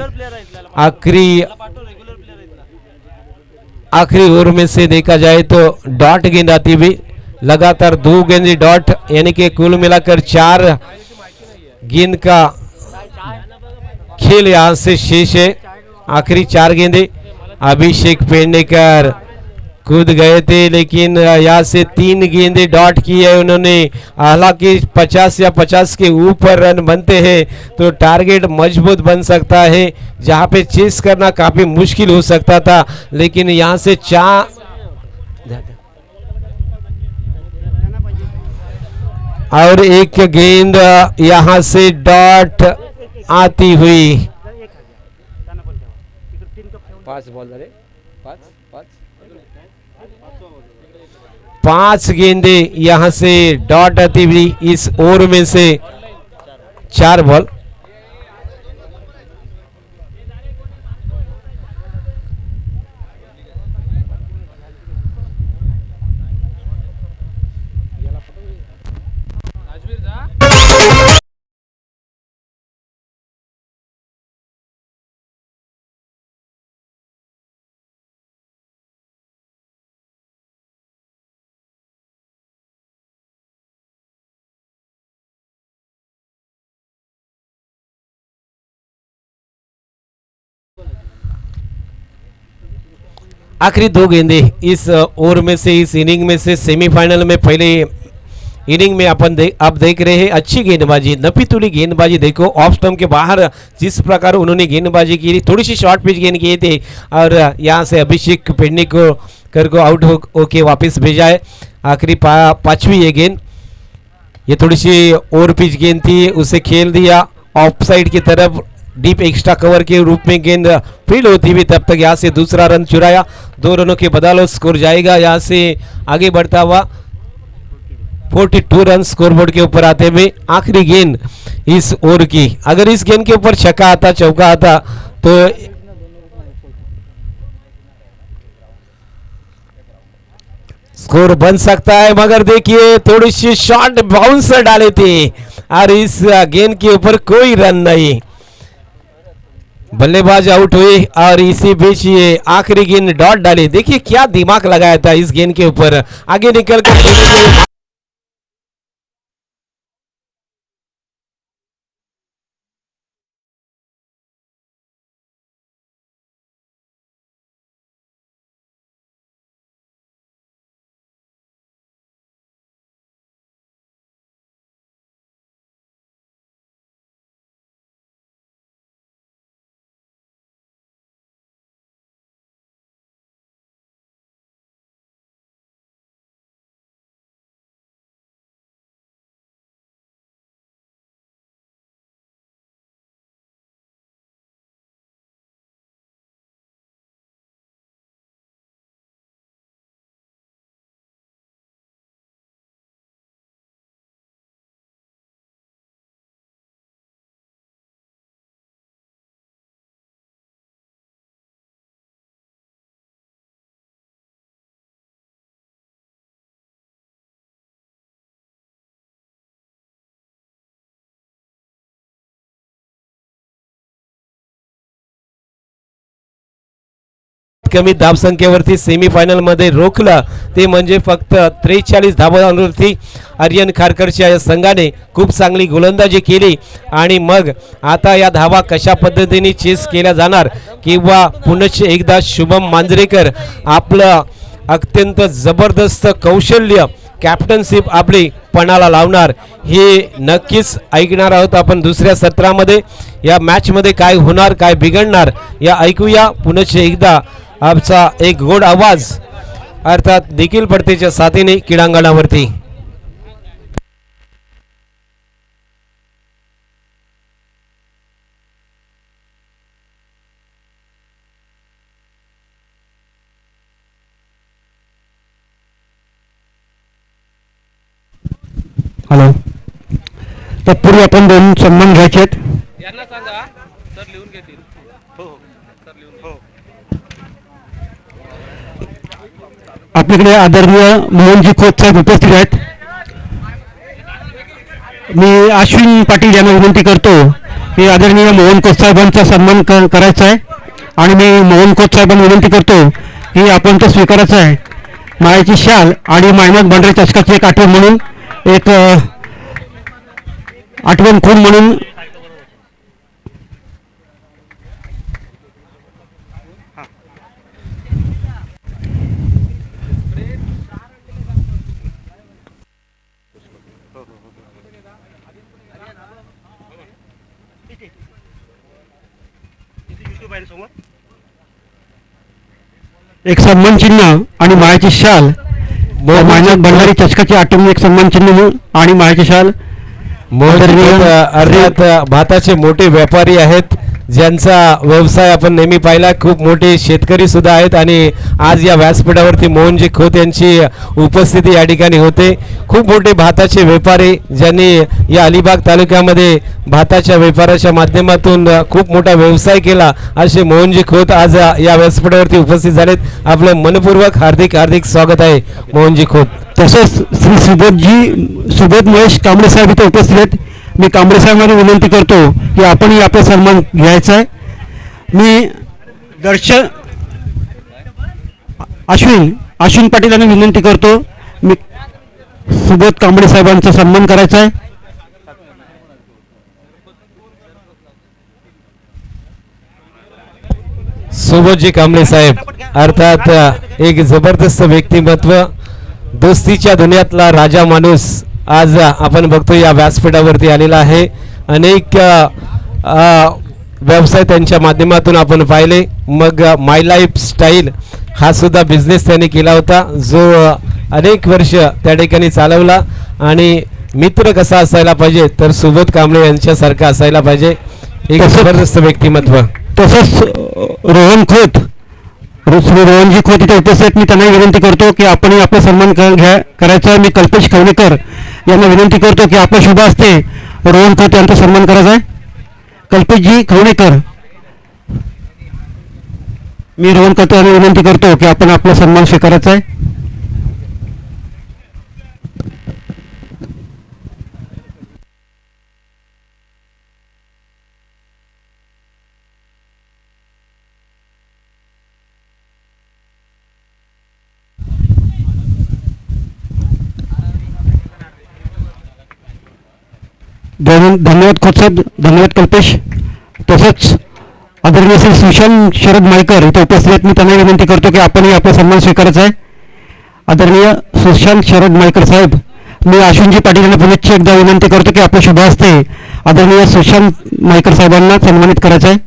आखिरी आखिरी ओवर में से देखा जाए तो डॉट गेंद आती हुई, लगातार 2 गेंद डॉट, यानी कि कुल मिलाकर 4 गेंद का खेल यहां से शेष है। आखिरी 4 गेंदे अभिषेक पेडनेकर कूद गए थे, लेकिन यहाँ से 3 गेंदे डॉट की है उन्होंने। हालांकि 50 या 50 के ऊपर रन बनते हैं तो टारगेट मजबूत बन सकता है, जहाँ पे चेस करना काफी मुश्किल हो सकता था, लेकिन यहाँ से 4 और एक गेंद यहाँ से डॉट आती हुई। 5 बॉल 5 गेंदे यहां से डॉट आती हुई इस ओवर में से 4 बॉल। आखिरी 2 गेंदे इस ओवर में से, इस इनिंग में से सेमीफाइनल में पहले इनिंग में अपन अब देख रहे हैं अच्छी गेंदबाजी, नपीतुली गेंदबाजी। देखो ऑफ स्टंप के बाहर जिस प्रकार उन्होंने गेंदबाजी की, थोड़ी सी शॉर्ट पिच गेंद किए थे और यहाँ से अभिषेक पेडनेकर को आउट होके वापस भेजा है। आखिरी 5वीं ये गेंद, ये थोड़ी सी ओवर पिच गेंद थी, उसे खेल दिया ऑफ साइड की तरफ, डीप एक्स्ट्रा कवर के रूप में गेंद फील्ड होती हुई। तब तक यहाँ से दूसरा रन चुराया, 2 रनों के बदौलत स्कोर जाएगा यहाँ से आगे बढ़ता हुआ 42 रन स्कोरबोर्ड के ऊपर आते हुए। आखिरी गेंद इस ओवर की, अगर इस गेंद के ऊपर छक्का आता, चौका आता तो स्कोर बन सकता है, मगर देखिए थोड़ी सी शॉर्ट बाउंसर डाले थे और इस गेंद के ऊपर कोई रन नहीं, बल्लेबाज आउट हुए और इसी बीच ये आखिरी गेंद डॉट डाले। देखिए क्या दिमाग लगाया था इस गेंद के ऊपर, आगे निकल कर कमी धावसंख्येवरती सेमीफायनलमध्ये रोखलं ते म्हणजे फक्त 43 धावांवरती आर्यन खारकरच्या या संघाने खूप चांगली गोलंदाजी केली. आणि मग आता या धावा कशा पद्धतीने चेस केल्या जाणार किंवा पुनश्च एकदा शुभम मांजरेकर आपलं अत्यंत जबरदस्त कौशल्य कॅप्टनशिप आपली पणाला लावणार हे नक्कीच ऐकणार आहोत आपण दुसऱ्या सत्रामध्ये. या मॅचमध्ये काय होणार काय बिघडणार या ऐकूया पुनश्च एकदा आमचा एक गोड आवाज अर्थात देखील पडतेच्या साथीने क्रीडांगणावरती. हॅलो. तत्पूर्वी आपण दोन सन्मान घ्यायचे आहेत. यांना सांगा सर लिहून घेतील. आपल्याकडे आदरणीय मोहनजी खोत साहेब उपस्थित आहेत. मी अश्विन पाटील यांना विनंती करतो की आदरणीय मोहन खोत साहेबांचा सन्मान करायचा आहे आणि मी मोहन खोत साहेबांना विनंती करतो की आपण तो स्वीकारायचा आहे. मायाची शाल आणि मायनाक भांडारी चषकाची एक आठवण म्हणून एक आठवण खूण म्हणून एक सन्मान चिन्ह आणि मायाची शाल मायनाक भंडारी चषकाची आठवण एक सन्मान चिन्ह म्हणून आणि मायाची शाल. अर्थात भाताचे मोठे व्यापारी आहेत ज्यांचा व्यवसाय आपण नेहमी पाहिला. खूप मोठे शेतकरी सुद्धा आहेत आणि आज या व्यासपीठावरती मोहनजी खोत यांची उपस्थिती या ठिकाणी होते. खूप मोठे भाताचे व्यापारी ज्यांनी या अलिबाग तालुक्यामध्ये भाताच्या व्यापाराच्या माध्यमातून खूप मोठा व्यवसाय केला असे मोहनजी खोत आज या व्यासपीठावरती उपस्थित झालेत. आपलं मनपूर्वक हार्दिक हार्दिक स्वागत आहे मोहनजी खोत. तसंच श्री सुबोध महेश कांबळे साहेब इथे उपस्थित आहेत. मी कांबळे साहेबांना विनंती करतो की आपणही आपला सन्मान घ्यायचा आहे. मी अश्विन पाटील यांना विनंती करतो मी सुबोध कांबळे साहेबांचा सन्मान करायचा आहे. सोबतजी कांबळे साहेब अर्थात एक जबरदस्त व्यक्तिमत्व दोस्तीच्या दुनियातला राजा माणूस आज आपण बघतो या व्यासपीठावरती आलेला आहे. अनेक व्यवसाय त्यांच्या माध्यमातून आपण पाहिले. मग माय लाईफ स्टाईल हा सुद्धा बिझनेस त्यांनी केला होता जो अनेक वर्ष त्या ठिकाणी चालवला. आणि मित्र कसा असायला पाहिजे तर सुबोध कांबळे यांच्यासारखा असायला पाहिजे. एक जबरदस्त व्यक्तिमत्व. तसंच रोहन खोत श्री रोहनजी खोत इथे उपस्थित. मी त्यांना विनंती करतो की आपणही आपला सन्मान करायचा आहे. मी कल्पेश खवणेकर यांना विनंती करतो की आपल्या शुभ हस्ते रोहन खोत यांचा सन्मान करायचा आहे. कल्पेशजी खवणेकर मी रोहन खोत यांना विनंती करतो की आपण आपला सन्मान स्वीकारायचा आहे. धन्यवाद खोत साहेब. धन्यवाद कल्पेश. तसंच आदरणीय श्री सुशांत शरद मायकर इथे उपस्थित आहेत. मी त्यांना विनंती करतो की आपणही आपला सन्मान स्वीकारायचा आहे. आदरणीय सुशांत शरद मायकर साहेब मी अश्विनजी पाटील यांना पुनश्च एकदा विनंती करतो की आपल्या शुभ हस्ते आदरणीय सुशांत मायकर साहेबांना सन्मानित करायचं आहे.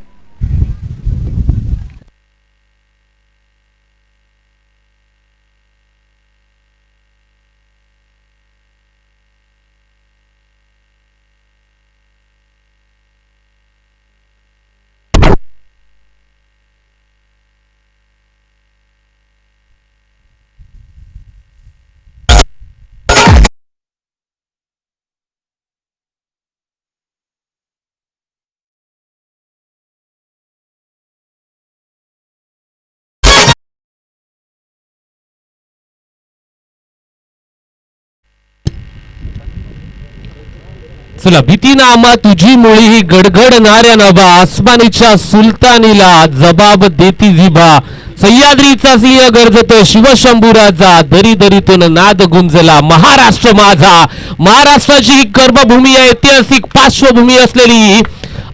चला भीती नामा तुझी मुळी ही गडगडणाऱ्या नभा आसमानीच्या सुलतानीला जबाब देती जिभा सह्याद्रीचा सिंह गरजतो शिवशंभूराजा दरी दरीतून नाद गुंजला महाराष्ट्र माझा महाराष्ट्राची ही कर्मभूमी आहे ऐतिहासिक पार्श्वभूमी असलेली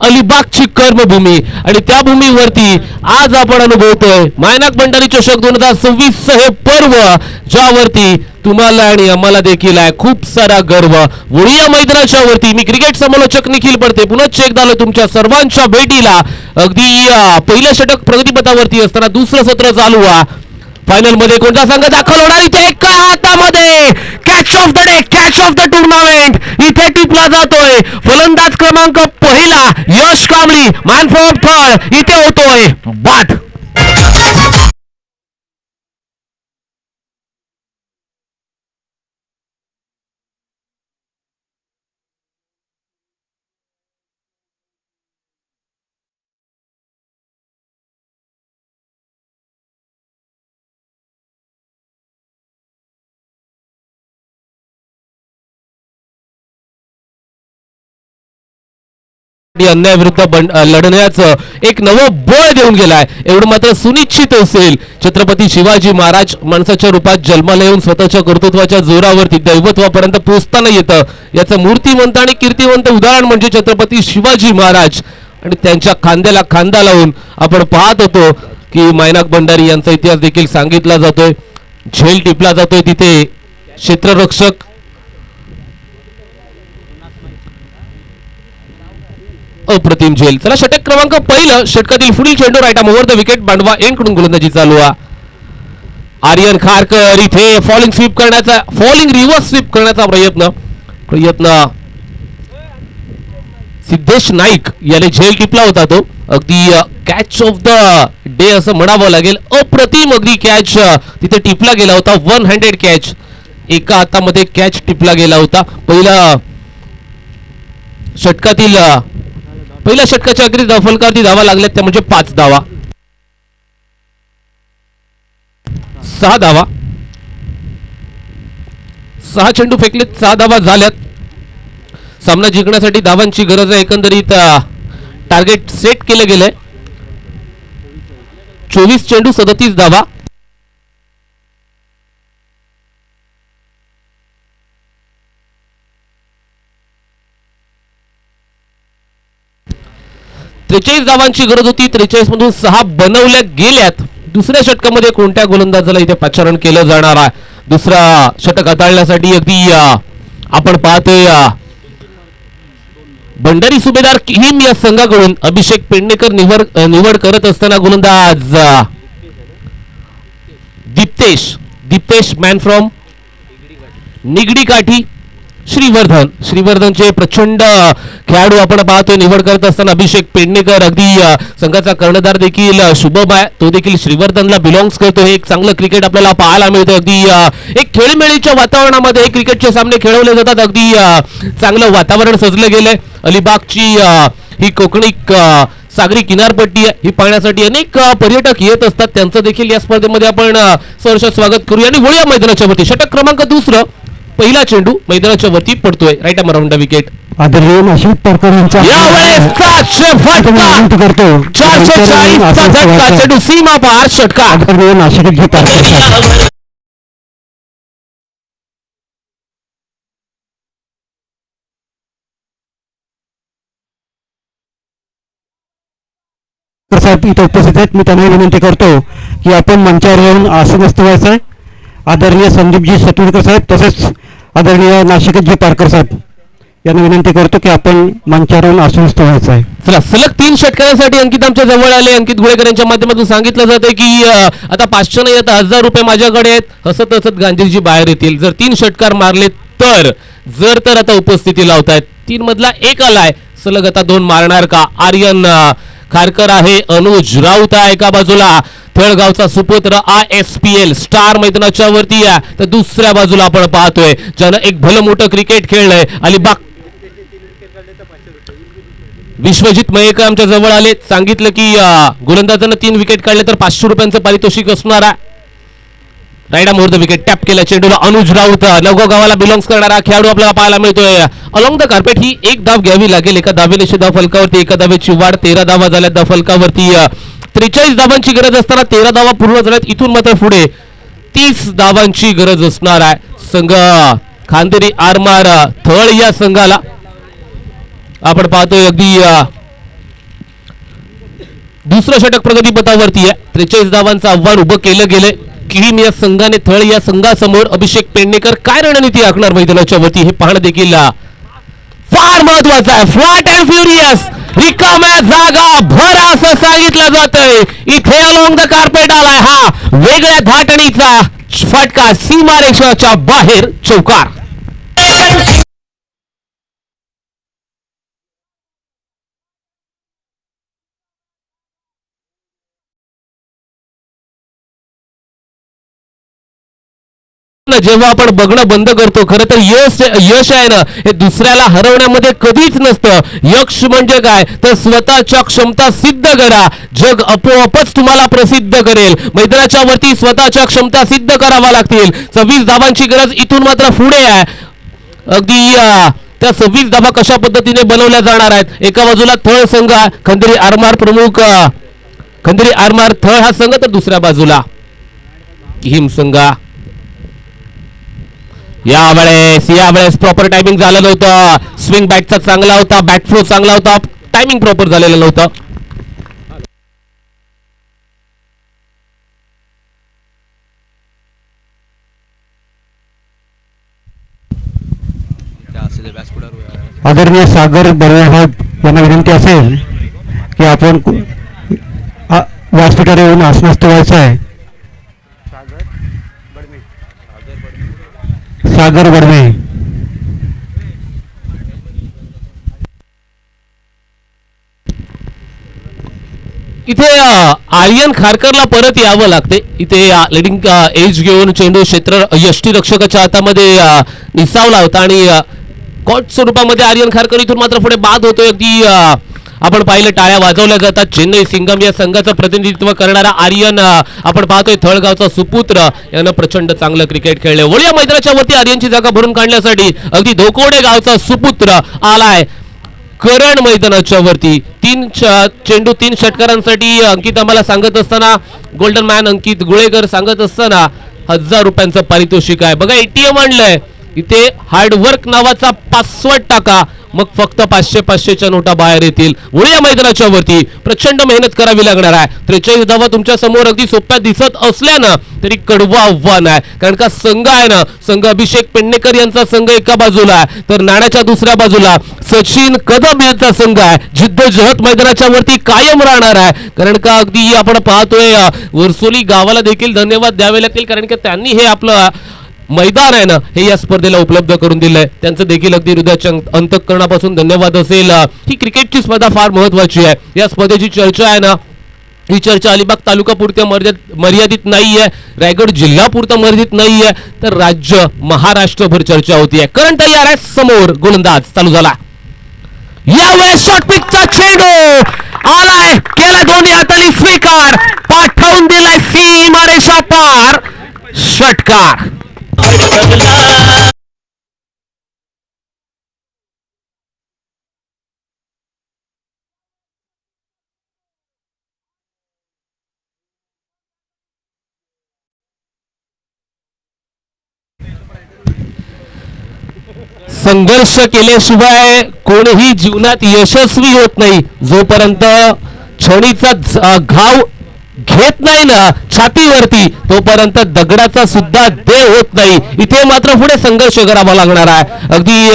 अलिबागची कर्मभूमी आणि त्या भूमीवरती आज आपण अनुभवतोय मायनाक भंडारी चषक 2026 हे पर्व ज्यावरती तुम्हाला आणि आम्हाला देखील आहे खूप सारा गर्व वळिया मैदानाच्या वरती मी क्रिकेट समालोचक निखिल पडते पुन्हा एकदा आलो तुमच्या सर्वांच्या भेटीला अगदी पहिलं षटक प्रगतीपथावरती असताना दुसरं सत्र चालू आहे फायनल मध्ये कोणता संघ दाखल होणार इथे एका हातामध्ये catch of the day catch of the tournament इथे टिपला जातोय फलंदाज क्रमांक पहिला यश कांबळी मॅन फ्रॉम थर्ड इथे होतोय बाद अन्यायाविरुद्ध लढण्याचं एक नवं बळ देऊन गेलाय एवढं मात्र सुनिश्चित असेल छत्रपती शिवाजी महाराज माणसाच्या रूपात जन्माला येऊन स्वतःच्या कर्तृत्वाच्या जोरावरती दैवत्वापर्यंत पोहोचताना येतं याचं मूर्तिमंत आणि कीर्तिवंत उदाहरण म्हणजे छत्रपती शिवाजी महाराज आणि त्यांच्या खांद्याला खांदा लावून आपण पाहत होतो की मायनाक भंडारी यांचा इतिहास देखील सांगितला जातोय झेल टिपला जातोय तिथे क्षेत्ररक्षक अप्रतिम झेल चला षटक क्रमांक पहिलं षटकातील पुढील चेंडू right arm over the wicket बांडवा एंड कडून गोलंदाजी चालू आहे आर्यन खारकर इथे फॉलिंग रिव्हर्स स्वीप करण्याचा प्रयत्न सिद्धेश नाईक याने झेल टिपला होता तो अगदी कॅच ऑफ द डे असं म्हणावं लागेल अप्रतिम अगदी कॅच तिथे टिपला गेला होता 1 हँडेड कॅच एका हातामध्ये कॅच टिपला गेला होता पहिल्या षटकाच्या अगदी फलकावरती धावा लागल्यात त्या म्हणजे 5 धावा 6 धावा 6 चेंडू फेकलेत 6 धावा झाल्यात सामना जिंकण्यासाठी धावांची गरज आहे एकंदरीत टार्गेट सेट केलं गेलंय 24 चेंडू 37 धावा त्रेचाळीस धावांची गरज होती 43 मधून 6 बनवल्या गेल्यात दुसऱ्या षटकामध्ये कोणत्या गोलंदाजाला इथे पाचारण केलं जाणार आहे दुसरा षटक हाताळण्यासाठी अगदी आपण पाहतोय भंडारी सुभेदार किहीम या संघाकडून अभिषेक पेडणेकर निवड करत असताना गोलंदाज दीप्तेश मॅन फ्रॉम निगडी काठी श्रीवर्धनचे प्रचंड खेळाडू आपण पाहतोय निवड करत असताना अभिषेक पेडणेकर अगदी संघाचा कर्णधार देखील शुभम आहे तो देखील श्रीवर्धनला बिलॉंग्स करतो हे एक चांगलं क्रिकेट आपल्याला पाहायला मिळतं अगदी एक खेळमेळीच्या वातावरणामध्ये हे क्रिकेटचे सामने खेळवले जातात अगदी चांगलं वातावरण सजलं गेलंय अलिबागची ही कोकणी सागरी किनारपट्टी आहे ही पाहण्यासाठी अनेक पर्यटक येत असतात त्यांचं देखील या स्पर्धेमध्ये आपण सहर्ष स्वागत करूया आणि वळूया मैदानाच्या वरती षटक क्रमांक दुसरं पहिला चेंडू मैदानाच्या वरती पडतोय right arm around the wicket आदरणीय नाशिक पारकर यांचा करतो 440 चेंडू सीमा पार षटका आदरणीय नाशिक पारकर साहेब इथे उपस्थित आहेत मी त्यांना विनंती करतो की आपण मंचावर येऊन आसनस्थ व्हायचं आहे आदरणीय संदीपजी सतुरकर साहेब तसेच आदरणीय नाशिकजी पारकर साहेब यांना विनंती करतो की आपण मंचावरून आसनस्थ व्हायचं आहे चला सलग 3 षटकांसाठी अंकित आमच्या जवळ आले अंकित गुळेकर यांच्या माध्यमातून सांगितलं जातं की आता 500 नाही आता 1000 रुपये माझ्याकडे आहेत हसत हसत गांधीजी बाहेर येतील जर 3 षटकार मारले तर आता उपस्थिती लावतायत 3 मधला 1 आलाय सलग आता 2 मारणार का आर्यन खारकर आहे अनुज राऊत आहे एका बाजूला थळगावचा सुपुत्र ISPL स्टार मैदानाच्या वरती आहे तर दुसऱ्या बाजूला आपण पाहतोय ज्यानं एक भलं मोठं क्रिकेट खेळलंय अलिबाग विश्वजित मयेकर आमच्या जवळ आले सांगितलं की गोलंदाजानं 3 विकेट काढले तर 500 रुपयांचं पारितोषिक असणार आहे right more the wicket tap केला चेंडूला अनुज राऊत नवगाव गावाला बिलॉंग्स करणारा खेळाडू आपल्याला पाहायला मिळतोय. अलॉंग द कार्पेट ही एक धाव घ्यावी लागेल. एका धावेनिशी धाव फलकावरती, एका धावेची वाढ 13 धावा झाल्या धाव फलकावरती. 43 धावांची गरज असताना 13 धावा पूर्ण झाल्यात. इथून मात्र पुढे 30 धावांची गरज असणार आहे. संघ खांदेरी आरमार थळ या संघाला आपण पाहतोय अगदी दुसरं षटक प्रगतीपथावरती आहे. 43 धावांचं आव्हान उभं केलं गेलंय. किम या संघाने थळ या संघासमोर अभिषेक पेडणेकर काय रणनीती आखणार मैदानाच्या वरती हे पाहणं देखील फार महत्वाचं आहे. फ्लॅट अँड फ्युरियस रिकाम्या जागा भर असं सांगितलं जातंय. इथे अलॉंग द कार्पेट आलाय हा वेगळ्या धाटणीचा फटका सीमारेषेच्या बाहेर चौकार. जेव्हा आपण बघणं बंद करतो खरं तर यश आहे ना हे दुसऱ्याला हरवण्यामध्ये कधीच नसतं. यश म्हणजे काय तर स्वतःच्या क्षमता सिद्ध करा. जग आपोआपच तुम्हाला प्रसिद्ध करेल. मैदानाच्या वरती स्वतःच्या क्षमता सिद्ध कराव्या लागतील. 26 धावांची गरज इथून मात्र पुढे आहे. अगदी त्या 26 धावा कशा पद्धतीने बनवल्या जाणार आहेत. एका बाजूला थळ संघ खंदेरी आरमार प्रमुख खंदेरी आरमार थळ हा संघ तर दुसऱ्या बाजूला हिम संघ. यावेळेस प्रॉपर टायमिंग झालं नव्हतं. स्विंग बॅटचा चांगला होता, बॅट फ्लो चांगला होता, टायमिंग प्रॉपर झालेलं नव्हतं. आदरणीय सागर बर्वे यांना विनंती असेल की आपण व्यासपीठावर येऊन आसनस्थ व्हायचं आहे. सागर बडवे इथे आर्यन खारकरला परत यावं लागते. इथे लिडिंग एज घेऊन चेंडू क्षेत्र यष्टीरक्षकाच्या हातामध्ये निसावला होता आणि कॉट स्वरूपामध्ये आर्यन खारकर इथून मात्र पुढे बाद होतोय. अगदी आपण पाहिलं टाळ्या वाजवल्या जातात. चेन्नई सिंगम या संघाचं प्रतिनिधित्व करणारा आर्यन आपण पाहतोय थळगावचा सुपुत्र यानं प्रचंड चांगलं क्रिकेट खेळले. वळिया मैदानाच्या वरती आर्यनची जागा भरून काढण्यासाठी अगदी धोकोडे गावचा सुपुत्र आलाय करण मैदानाच्या वरती. 3 चेंडू 3 षटकारांसाठी अंकित आम्हाला सांगत असताना गोल्डन मॅन अंकित गुळेकर सांगत असताना 1000 रुपयांचं पारितोषिक आहे. बघा एटीएम आणलंय इथे. हार्डवर्क नावाचा पासवर्ड टाका मग फक्त 500-500च्या नोटा बाहेर येतील. वळिया मैदानाच्या वरती प्रचंड मेहनत करावी लागणार आहे. 43 धावा तुमच्या समोर अगदी सोप्या दिसत असल्यानं तरी कडवं आव्हान आहे. कारण का संघ आहे ना संघ अभिषेक पेडणेकर यांचा संघ एका बाजूला आहे तर नाण्याच्या दुसऱ्या बाजूला सचिन कदम यांचा संघ आहे. जिद्दोजहद मैदानाच्या वरती कायम राहणार आहे. कारण का अगदी आपण पाहतोय वर्सोली गावाला देखील धन्यवाद द्यावे लागतील कारण की त्यांनी हे आपलं मैदान आहे ना हे या स्पर्धेला उपलब्ध करून दिलंय. त्यांचं देखील अगदी हृदयाच्या अंतःकरणापासून धन्यवाद असेल. ही क्रिकेटची स्पर्धा फार महत्वाची आहे. या स्पर्धेची चर्चा आहे ना ही चर्चा अलिबाग तालुका पुरत्या मर्यादित नाहीये, रायगड जिल्हा पुरता मर्यादित नाहीये तर राज्य महाराष्ट्रभर चर्चा होतीये. करण तयार आहे समोर गोलंदाज चालू झाला. यावेळेस शॉर्ट पिचचा चेंडू आलाय केला दोन्ही हातांनी स्वीकार पाठवून दिलाय सीमारेषा पार षटकार. संघर्ष केल्याशिवाय कोणीही जीवनात यशस्वी होत नाही. जोपर्यंत छडीचा घाव घेत नाही ना छातीवरती तोपर्यंत दगडाचा सुद्धा देव होत नाही. इथे मात्र पुढे संघर्ष करावा लागणार आहे. अगदी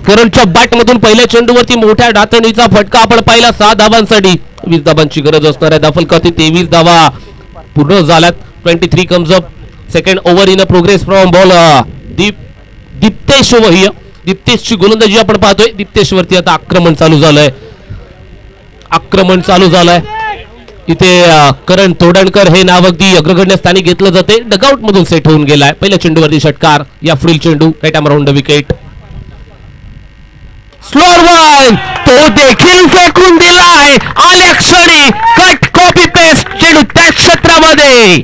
करणच्या बॅट मधून पहिल्या चेंडूवरती मोठ्या डातणीचा फटका आपण पाहिला. 6 धावांसाठी 20 धावांची गरज असणार आहे. दाफलकावरती 23 धावा पूर्ण झाल्यात. 23 comes up second over in a progress from ball Diptesh वहिय. दीप्तेशची गोलंदाजी आपण पाहतोय. दीप्तेश वरती आता आक्रमण चालू झालंय. इथे करण तोडणकर हे नाव अगदी अग्रगण्य स्थानी घेतलं जाते. डगआउट मधून सेट होऊन गेलाय. पहिल्या चेंडूवरती षटकार. या पुढील चेंडू right arm round the wicket. Slower one तो देखील फेकून दिलाय. आल्या क्षणी कट कॉपी पेस्ट चेंडू त्या क्षेत्रामध्ये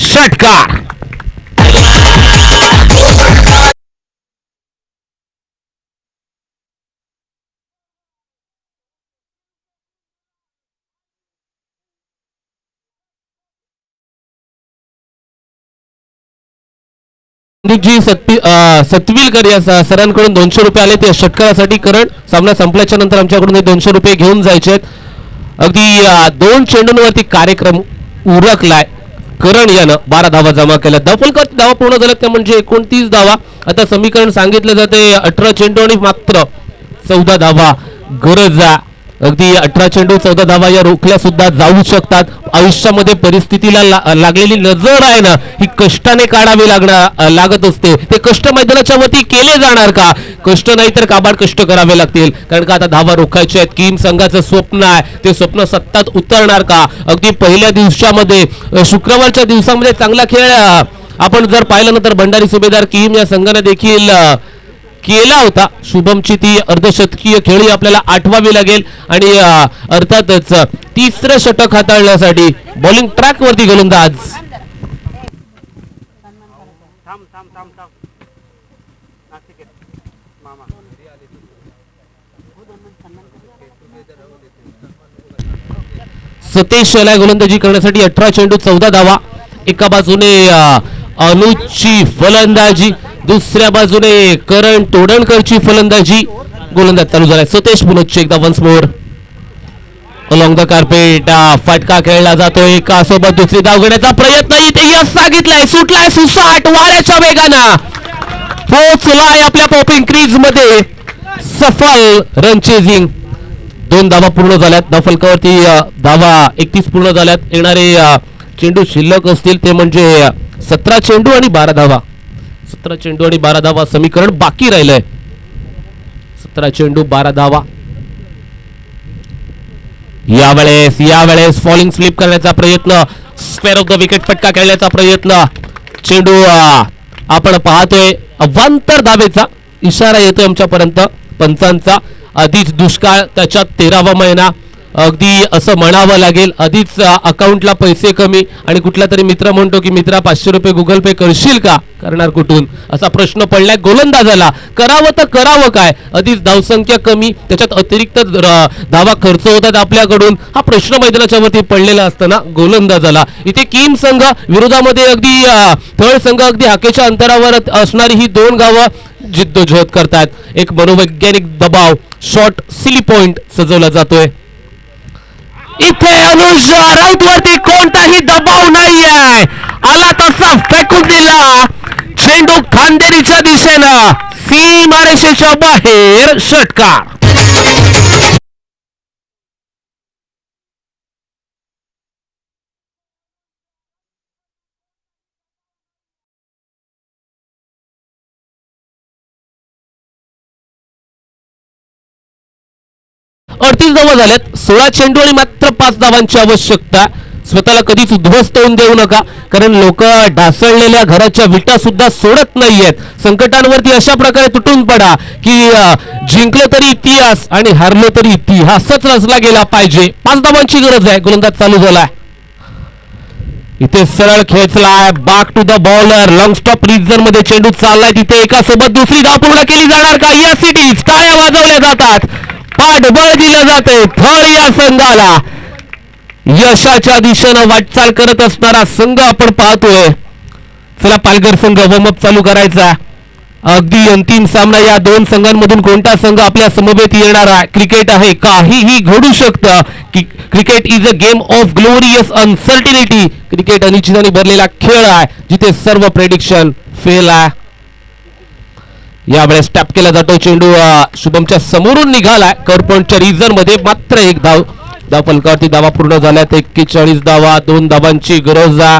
षटकार. संदीपजी सतविलकर या सरांकडून 200 रुपये आले ते षटकारासाठी. करण सामना संपल्याच्या नंतर आमच्याकडून हे 200 रुपये घेऊन जायचे आहेत. अगदी 2 चेंडूंवरती कार्यक्रम उरकलाय. करण यानं 12 धावा जमा केल्या. दफलकर धावा पूर्ण झाल्या त्या म्हणजे 29 धावा. आता समीकरण सांगितलं जाते 18 चेंडू आणि मात्र 14 धावा गरज आहे. अगदी 18 चेंडू 14 धावा या रोखल्या सुद्धा जाऊ शकतात. आयुष्यामध्ये परिस्थितीला लागलेली नजर आहे ना ही कष्टाने काढावी लागत असते. ते कष्ट मैदानाच्या वरती केले जाणार का? कष्ट नाही तर काबाड कष्ट करावे लागतील. कारण का आता धावा रोखायच्या आहेत. किम संघाचं स्वप्न आहे ते स्वप्न सत्तात उतरणार का? अगदी पहिल्या दिवसामध्ये शुक्रवारच्या दिवसामध्ये चांगला खेळ आपण जर पाहिलं ना तर भंडारी सुभेदार किम या संघाने देखील केला होता. शुभमची ती अर्धशतकीय खेळी आपल्याला आठवावी लागेल आणि अर्थातच तिसरं षटक हाताळण्यासाठी बॉलिंग ट्रॅक वरती गोलंदाज सतेश याला गोलंदाजी करण्यासाठी 18 चेंडू 14 धावा. एका बाजूने अनुजची फलंदाजी, दुसऱ्या बाजूने करण तोडणकरची फलंदाजी. गोलंदाज चालू झालाय सतेश पुनच्ची एकदा once more along the carpet. फटका खेळला जातोय. एका सोबत दुसरी धाव घेण्याचा प्रयत्न इथे यश सांगितलंय. सुटलाय सुसाट वाऱ्याच्या वेगानं पोहोचलाय आपल्या पॉपिंग क्रीज मध्ये. सफल रन चेजिंग. 2 धावा पूर्ण झाल्यात. दफलकावरती धावा 31 पूर्ण झाल्यात. येणारे चेंडू शिल्लक असतील ते म्हणजे 17 चेंडू आणि 12 धावा. 17 चेंडू आणि 12 धावा समीकरण बाकी राहिलंय. 17 चेंडू 12 धावा. यावेळेस फॉलिंग स्लिप करण्याचा प्रयत्न. स्क्वेअर ऑफ द विकेट फटका खेळण्याचा प्रयत्न. चेंडू आपण पाहतोय अवांतर धावेचा इशारा येतोय आमच्यापर्यंत पंचांचा. आधीच दुष्काळ त्याच्यात 13वा महिना अगदी असं म्हणावं लागेल. आधीच अकाउंटला पैसे कमी आणि कुठला तरी मित्र म्हणतो की मित्रा 500 रुपये गुगल पे करशील का? करणार कुठून असा प्रश्न पडलाय गोलंदाजाला. करावं तर करावं काय? आधीच धावसंख्या कमी त्याच्यात अतिरिक्त धावा खर्च होतात आपल्याकडून. हा प्रश्न मैदानाच्या वरती पडलेला असताना गोलंदाजाला इथे किम संघ विरोधामध्ये अगदी थर्ड संघ अगदी हाकेच्या अंतरावर असणारी ही 2 गावं जिद्दोजहद करतात. एक मनोवैज्ञानिक दबाव शॉर्ट सिली पॉइंट सजवला जातोय. इथे अनुज राऊत वरती कोणताही दबाव नाहीये. आला तसा फेकून दिला चेंडू खांदेरीच्या दिशेनं सीमारेषेच्या बाहेर. षटकार. अडतीस धावा झाल्यात. 16 चेंडू आणि मात्र 5 धावांची आवश्यकता. स्वतःला कधीच उद्ध्वस्त होऊन देऊ नका कारण लोक ढासळलेल्या घराच्या विटा सुद्धा सोडत नाहीयेत. संकटांवरती अशा प्रकारे तुटून पडा की जिंकलं तरी इतिहास आणि हारलं तरी इतिहासच रचला गेला पाहिजे. 5 धावांची गरज आहे. गोलंदाज चालू झालाय. इथे सरळ खेचलाय. Back to the bowler. Long stop region मध्ये चेंडू चाललाय. तिथे एका सोबत दुसरी धाव पूर्ण केली जाणार का? या सिटीज टाळ्या वाजवल्या जातात. पाठबळ दिलं जाते थळ या संघाला. यशाच्या दिशेनं वाटचाल करत असणारा संघ आपण पाहतोय. चला पालघर संघ वॉर्मअप चालू करायचा. अगदी अंतिम सामना या 2 संघांमधून कोणता संघ आपल्या समवेत येणार आहे? क्रिकेट आहे. काहीही घडू शकतं. Cricket is a game of glorious uncertainty. Cricket अनिश्चिताने भरलेला खेळ आहे जिथे सर्व प्रेडिक्शन फेल आहे. यावेळेस टॅप केला जातो चेंडू शुभमच्या समोरून निघालाय. करपॉइंटच्या रिझन मध्ये मात्र 1 धाव. फलकावरती धावा पूर्ण झाल्यात. 41 धावा. 2 धावांची गरज आहे.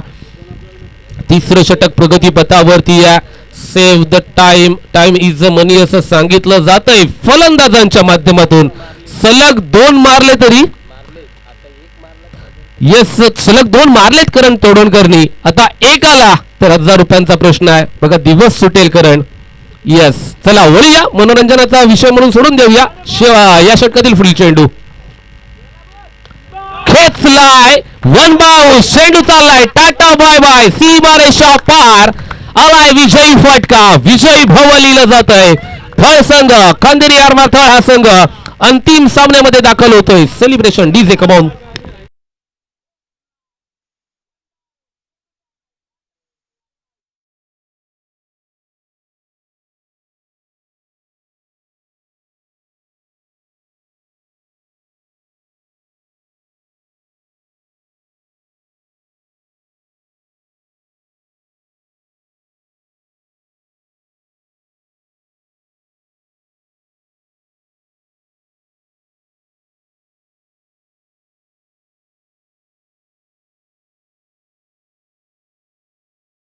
तिसरं षटक प्रगतीपथावरती आहे. Save the time. Time is a money असं सांगितलं जातंय फलंदाजांच्या माध्यमातून. सलग 2 मारले तरी येस सलग 2 मारलेत करण तोडणकरनी. आता 1 आला तर 1000 रुपयांचा प्रश्न आहे. बघा दिवस सुटेल करण. येस चला वळूया मनोरंजनाचा विषय म्हणून सोडून देऊया या षटकातील पुढील चेंडू. खेचलाय. 1 बाउंस. चेंडू चाललाय. टाटा बाय बाय. सीमारेषा पार. आलाय विजयी फटका, विजयी भव लिहिलं जात आहे. थळ संघ खांदेरी आरमार थळ हा संघ अंतिम सामन्यामध्ये दाखल होतोय. Celebration DJ कमाऊन